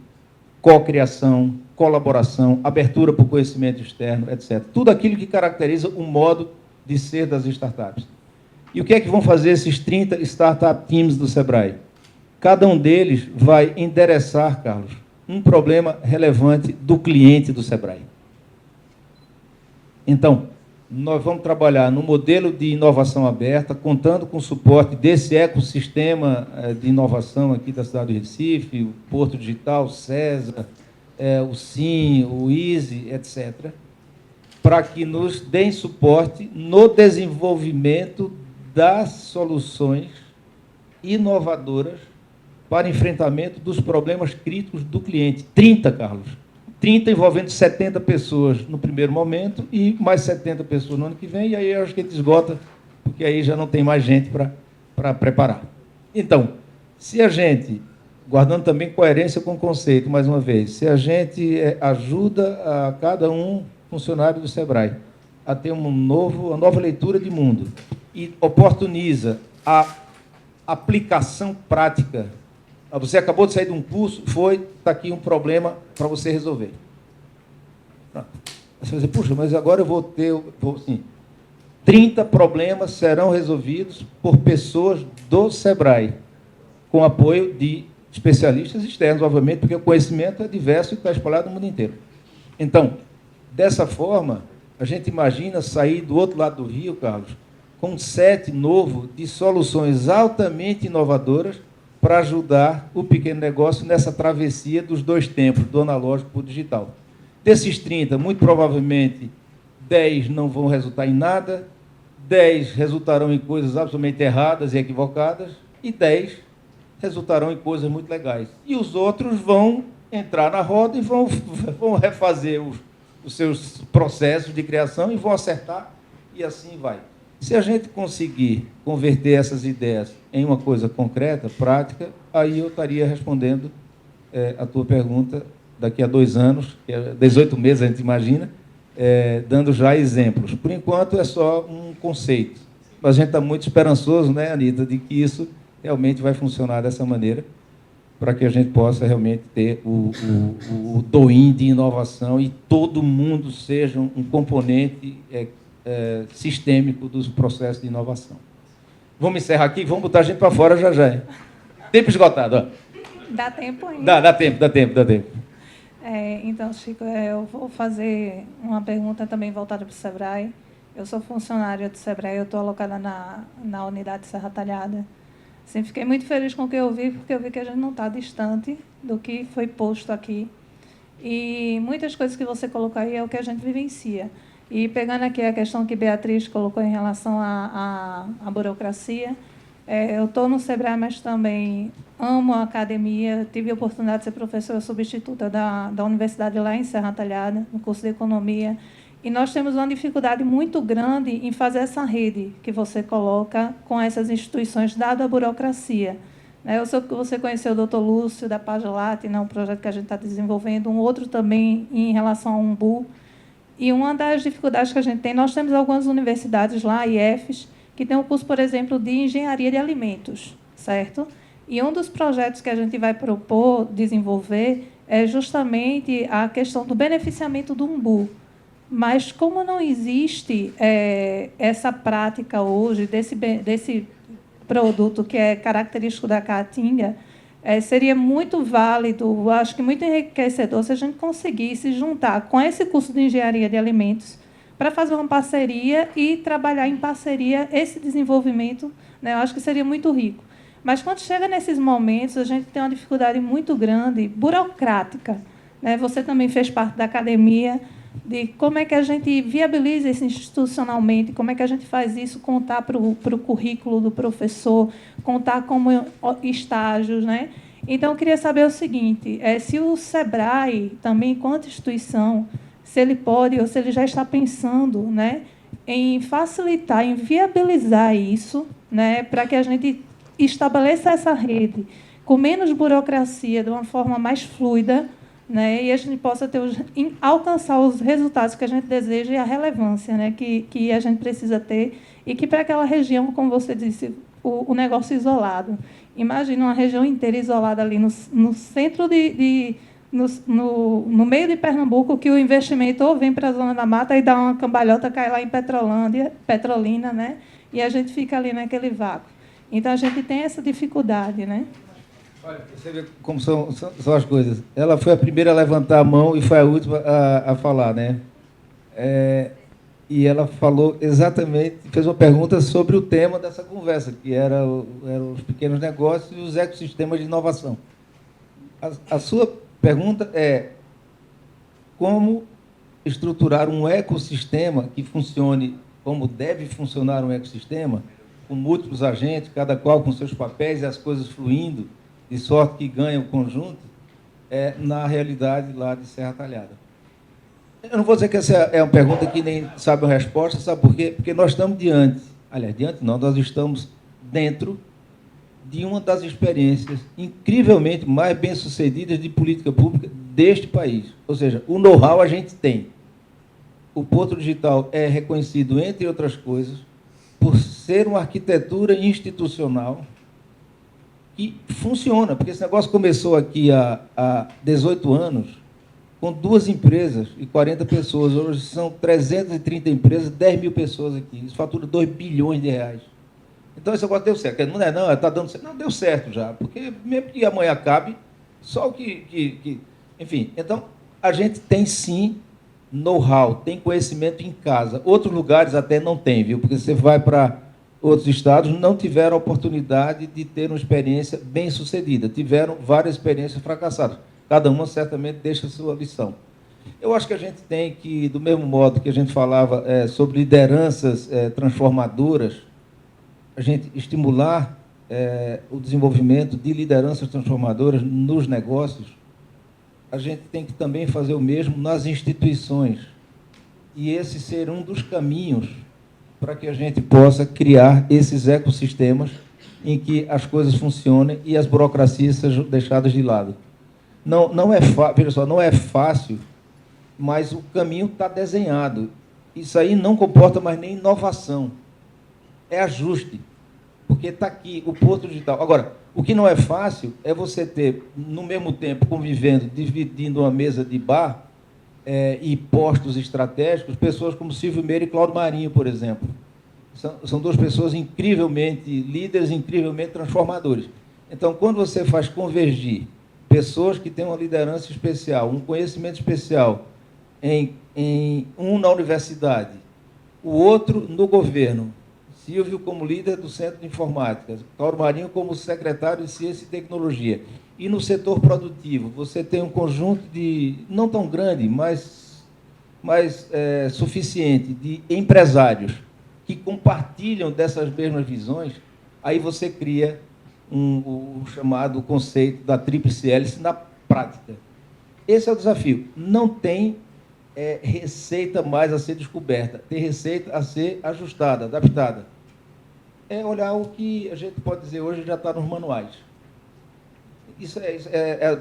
cocriação, colaboração, abertura para o conhecimento externo, etc. Tudo aquilo que caracteriza o modo de ser das startups. E o que é que vão fazer esses 30 Startup Teams do SEBRAE? Cada um deles vai endereçar, Carlos, um problema relevante do cliente do SEBRAE. Então, nós vamos trabalhar no modelo de inovação aberta, contando com o suporte desse ecossistema de inovação aqui da cidade do Recife, o Porto Digital, o CESA, o SIM, o EASY, etc., para que nos deem suporte no desenvolvimento das soluções inovadoras para enfrentamento dos problemas críticos do cliente. 30, Carlos. 30 envolvendo 70 pessoas no primeiro momento e mais 70 pessoas no ano que vem, e aí eu acho que a gente esgota, porque aí já não tem mais gente para preparar. Então, se a gente, guardando também coerência com o conceito, mais uma vez, se a gente ajuda a cada um funcionário do SEBRAE a ter uma nova leitura de mundo e oportuniza a aplicação prática. Você acabou de sair de um curso, está aqui um problema para você resolver. Pronto. Você vai dizer, puxa, mas agora eu vou ter... Assim, 30 problemas serão resolvidos por pessoas do SEBRAE, com apoio de especialistas externos, obviamente, porque o conhecimento é diverso e está espalhado no mundo inteiro. Então, dessa forma, a gente imagina sair do outro lado do rio, Carlos, com um set novo de soluções altamente inovadoras para ajudar o pequeno negócio nessa travessia dos dois tempos, do analógico para o digital. Desses 30, muito provavelmente, 10 não vão resultar em nada, 10 resultarão em coisas absolutamente erradas e equivocadas, e 10 resultarão em coisas muito legais. E os outros vão entrar na roda e vão refazer os seus processos de criação e vão acertar, e assim vai. Se a gente conseguir converter essas ideias em uma coisa concreta, prática, aí eu estaria respondendo a tua pergunta daqui a 2 anos, que é 18 meses, a gente imagina, dando já exemplos. Por enquanto, é só um conceito. Mas a gente está muito esperançoso, né, Anitta, de que isso realmente vai funcionar dessa maneira, para que a gente possa realmente ter o DOIN de inovação e todo mundo seja um componente sistêmico dos processos de inovação. Vamos encerrar aqui, vamos botar a gente para fora já já. Hein? Tempo esgotado. Ó. Dá tempo ainda? Dá tempo. Então, Chico, eu vou fazer uma pergunta também voltada para o SEBRAE. Eu sou funcionária do SEBRAE, eu estou alocada na unidade Serra Talhada. Assim, fiquei muito feliz com o que eu vi, porque eu vi que a gente não está distante do que foi posto aqui. E muitas coisas que você colocou aí é o que a gente vivencia. E pegando aqui a questão que Beatriz colocou em relação à burocracia, eu estou no SEBRAE, mas também amo a academia. Tive a oportunidade de ser professora substituta da universidade lá em Serra Talhada, no curso de Economia. E nós temos uma dificuldade muito grande em fazer essa rede que você coloca com essas instituições, dada a burocracia. Eu soube que você conheceu o doutor Lúcio, da Pagelate, um projeto que a gente está desenvolvendo, um outro também em relação ao Umbu. E uma das dificuldades que a gente tem, nós temos algumas universidades lá, IFs, que tem um curso, por exemplo, de engenharia de alimentos, certo? E um dos projetos que a gente vai propor desenvolver é justamente a questão do beneficiamento do umbu. Mas, como não existe essa prática hoje desse produto que é característico da caatinga, seria muito válido, acho que muito enriquecedor, se a gente conseguisse juntar com esse curso de engenharia de alimentos para fazer uma parceria e trabalhar em parceria esse desenvolvimento, né? Eu acho que seria muito rico. Mas, quando chega nesses momentos, a gente tem uma dificuldade muito grande, burocrática, né? Você também fez parte da academia, de como é que a gente viabiliza isso institucionalmente, como é que a gente faz isso, contar para o currículo do professor, contar como estágios, né? Então, eu queria saber o seguinte, se o SEBRAE, também, enquanto instituição, se ele pode, ou se ele já está pensando, né, em facilitar, em viabilizar isso, né, para que a gente estabeleça essa rede com menos burocracia, de uma forma mais fluida, né, e a gente possa alcançar os resultados que a gente deseja e a relevância, né, que a gente precisa ter, e que, para aquela região, como você disse, o negócio isolado. Imagina uma região inteira isolada ali no centro no meio de Pernambuco, que o investimento ou vem para a Zona da Mata e dá uma cambalhota, cai lá em Petrolina, né, e a gente fica ali naquele vácuo. Então, a gente tem essa dificuldade, né? Olha, você vê como são as coisas. Ela foi a primeira a levantar a mão e foi a última a falar, né? E ela falou exatamente, fez uma pergunta sobre o tema dessa conversa, que eram os pequenos negócios e os ecossistemas de inovação. A sua pergunta é como estruturar um ecossistema que funcione como deve funcionar um ecossistema, com múltiplos agentes, cada qual com seus papéis e as coisas fluindo, de sorte que ganha o conjunto, na realidade lá de Serra Talhada. Eu não vou dizer que essa é uma pergunta que nem sabe a resposta, sabe por quê? Porque nós estamos nós estamos dentro de uma das experiências incrivelmente mais bem-sucedidas de política pública deste país. Ou seja, o know-how a gente tem. O Porto Digital é reconhecido, entre outras coisas, por ser uma arquitetura institucional que funciona, porque esse negócio começou aqui há 18 anos, com 2 empresas e 40 pessoas. Hoje são 330 empresas, 10 mil pessoas aqui. Isso fatura 2 bilhões de reais. Então, esse negócio deu certo. Não, está dando certo. Não, deu certo já, porque mesmo que amanhã acabe, só o que... Enfim, então, a gente tem, sim, know-how, tem conhecimento em casa. Outros lugares até não tem, viu? Porque você vai para outros estados, não tiveram a oportunidade de ter uma experiência bem-sucedida. Tiveram várias experiências fracassadas. Cada uma, certamente, deixa a sua lição. Eu acho que a gente tem que, do mesmo modo que a gente falava sobre lideranças transformadoras, a gente estimular o desenvolvimento de lideranças transformadoras nos negócios, a gente tem que também fazer o mesmo nas instituições. E esse ser um dos caminhos para que a gente possa criar esses ecossistemas em que as coisas funcionem e as burocracias sejam deixadas de lado. Veja só, não é fácil, mas o caminho está desenhado. Isso aí não comporta mais nem inovação. É ajuste, porque está aqui o Porto Digital. Agora, o que não é fácil é você ter, no mesmo tempo, convivendo, dividindo uma mesa de bar e postos estratégicos, pessoas como Silvio Meira e Cláudio Marinho, por exemplo. São 2 pessoas incrivelmente líderes, incrivelmente transformadores. Então, quando você faz convergir pessoas que têm uma liderança especial, um conhecimento especial, um na universidade, o outro no governo, Silvio como líder do Centro de Informática, Cláudio Marinho como secretário de Ciência e Tecnologia. E no setor produtivo, você tem um conjunto de, não tão grande, mas suficiente, de empresários que compartilham dessas mesmas visões. Aí você cria o chamado conceito da tríplice hélice na prática. Esse é o desafio. Não tem receita mais a ser descoberta, tem receita a ser ajustada, adaptada. É olhar o que a gente pode dizer hoje já está nos manuais. Isso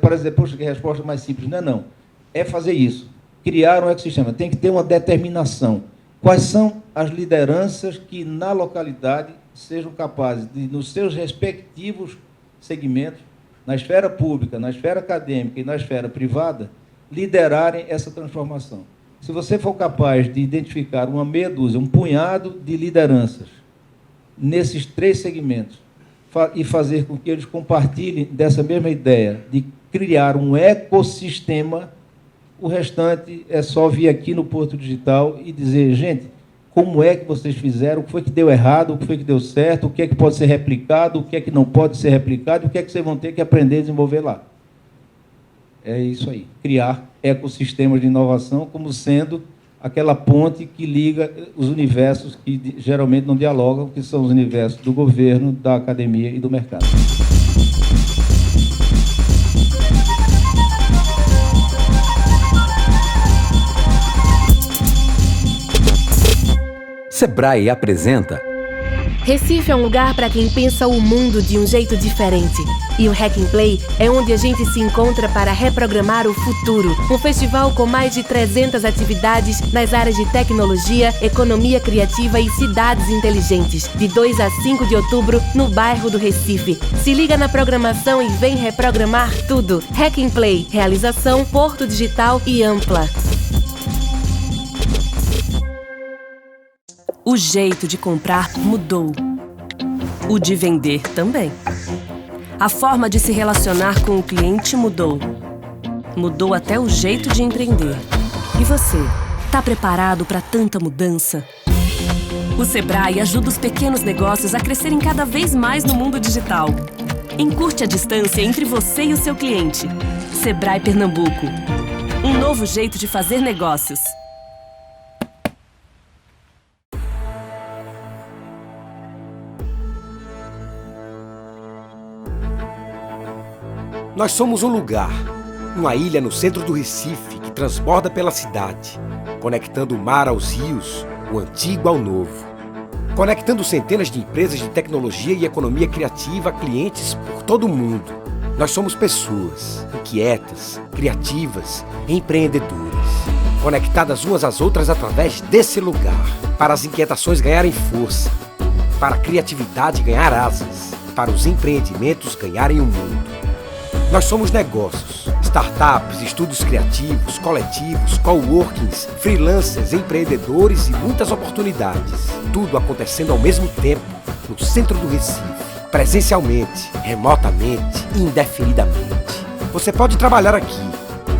para dizer, poxa, que resposta mais simples. Não é não. É fazer isso. criar um ecossistema, tem que ter uma determinação. Quais são as lideranças que, na localidade, sejam capazes de, nos seus respectivos segmentos, na esfera pública, na esfera acadêmica e na esfera privada, liderarem essa transformação. Se você for capaz de identificar uma meia dúzia, um punhado de lideranças nesses 3 segmentos e fazer com que eles compartilhem dessa mesma ideia de criar um ecossistema, o restante é só vir aqui no Porto Digital e dizer, gente, como é que vocês fizeram, o que foi que deu errado, o que foi que deu certo, o que é que pode ser replicado, o que é que não pode ser replicado, o que é que vocês vão ter que aprender a desenvolver lá. É isso aí, criar ecossistemas de inovação como sendo aquela ponte que liga os universos que geralmente não dialogam, que são os universos do governo, da academia e do mercado. Sebrae apresenta Recife é um lugar para quem pensa o mundo de um jeito diferente. E o Hack and Play é onde a gente se encontra para reprogramar o futuro. Um festival com mais de 300 atividades nas áreas de tecnologia, economia criativa e cidades inteligentes. De 2 a 5 de outubro, no bairro do Recife. Se liga na programação e vem reprogramar tudo. Hack and Play, realização Porto Digital e Ampla. O jeito de comprar mudou. O de vender também. A forma de se relacionar com o cliente mudou. Mudou até o jeito de empreender. E você, tá preparado para tanta mudança? O Sebrae ajuda os pequenos negócios a crescerem cada vez mais no mundo digital. Encurte a distância entre você e o seu cliente. Sebrae Pernambuco. Um novo jeito de fazer negócios. Nós somos um lugar, uma ilha no centro do Recife que transborda pela cidade, conectando o mar aos rios, o antigo ao novo. Conectando centenas de empresas de tecnologia e economia criativa a clientes por todo o mundo. Nós somos pessoas inquietas, criativas, empreendedoras, conectadas umas às outras através desse lugar, para as inquietações ganharem força, para a criatividade ganhar asas, para os empreendimentos ganharem o mundo. Nós somos negócios, startups, estudos criativos, coletivos, coworkings, freelancers, empreendedores e muitas oportunidades. Tudo acontecendo ao mesmo tempo, no centro do Recife, presencialmente, remotamente e indefinidamente. Você pode trabalhar aqui,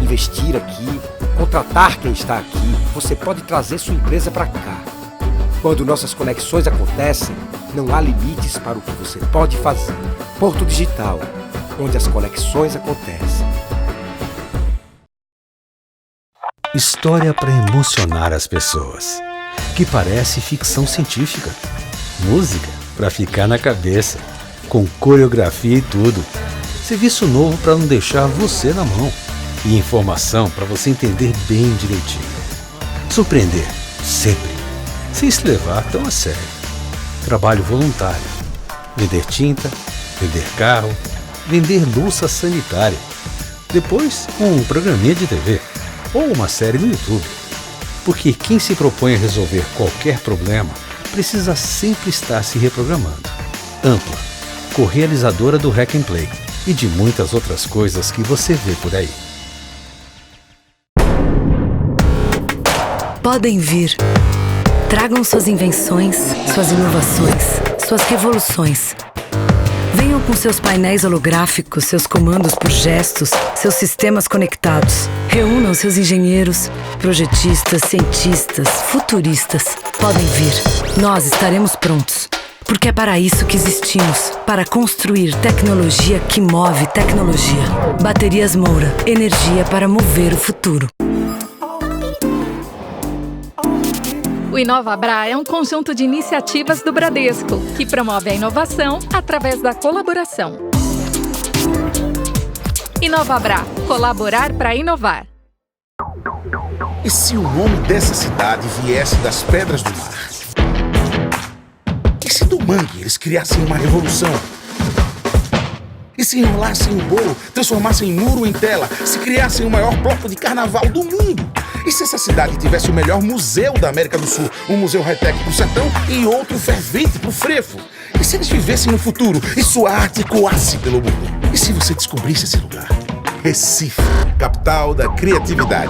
investir aqui, contratar quem está aqui. Você pode trazer sua empresa para cá. Quando nossas conexões acontecem, não há limites para o que você pode fazer. Porto Digital, onde as conexões acontecem. História para emocionar as pessoas, que parece ficção científica. Música para ficar na cabeça, com coreografia e tudo. Serviço novo para não deixar você na mão. E informação para você entender bem direitinho. Surpreender, sempre, sem se levar tão a sério. Trabalho voluntário. Vender tinta, vender carro, vender louça sanitária. Depois, um programinha de TV ou uma série no YouTube. Porque quem se propõe a resolver qualquer problema precisa sempre estar se reprogramando. Ampla, co-realizadora do Hack and Play e de muitas outras coisas que você vê por aí. Podem vir. Tragam suas invenções, suas inovações, suas revoluções. Venham com seus painéis holográficos, seus comandos por gestos, seus sistemas conectados. Reúnam seus engenheiros, projetistas, cientistas, futuristas. Podem vir. Nós estaremos prontos. Porque é para isso que existimos. Para construir tecnologia que move tecnologia. Baterias Moura. Energia para mover o futuro. O InovaBrá é um conjunto de iniciativas do Bradesco, que promove a inovação através da colaboração. InovaBrá, colaborar para inovar. E se o nome dessa cidade viesse das pedras do mar? E se do mangue eles criassem uma revolução? E se enrolassem o bolo, transformassem muro em tela, se criassem o maior bloco de carnaval do mundo? E se essa cidade tivesse o melhor museu da América do Sul, um museu high-tech pro sertão e outro fervente pro frevo? E se eles vivessem no futuro e sua arte ecoasse pelo mundo? E se você descobrisse esse lugar? Recife, capital da criatividade.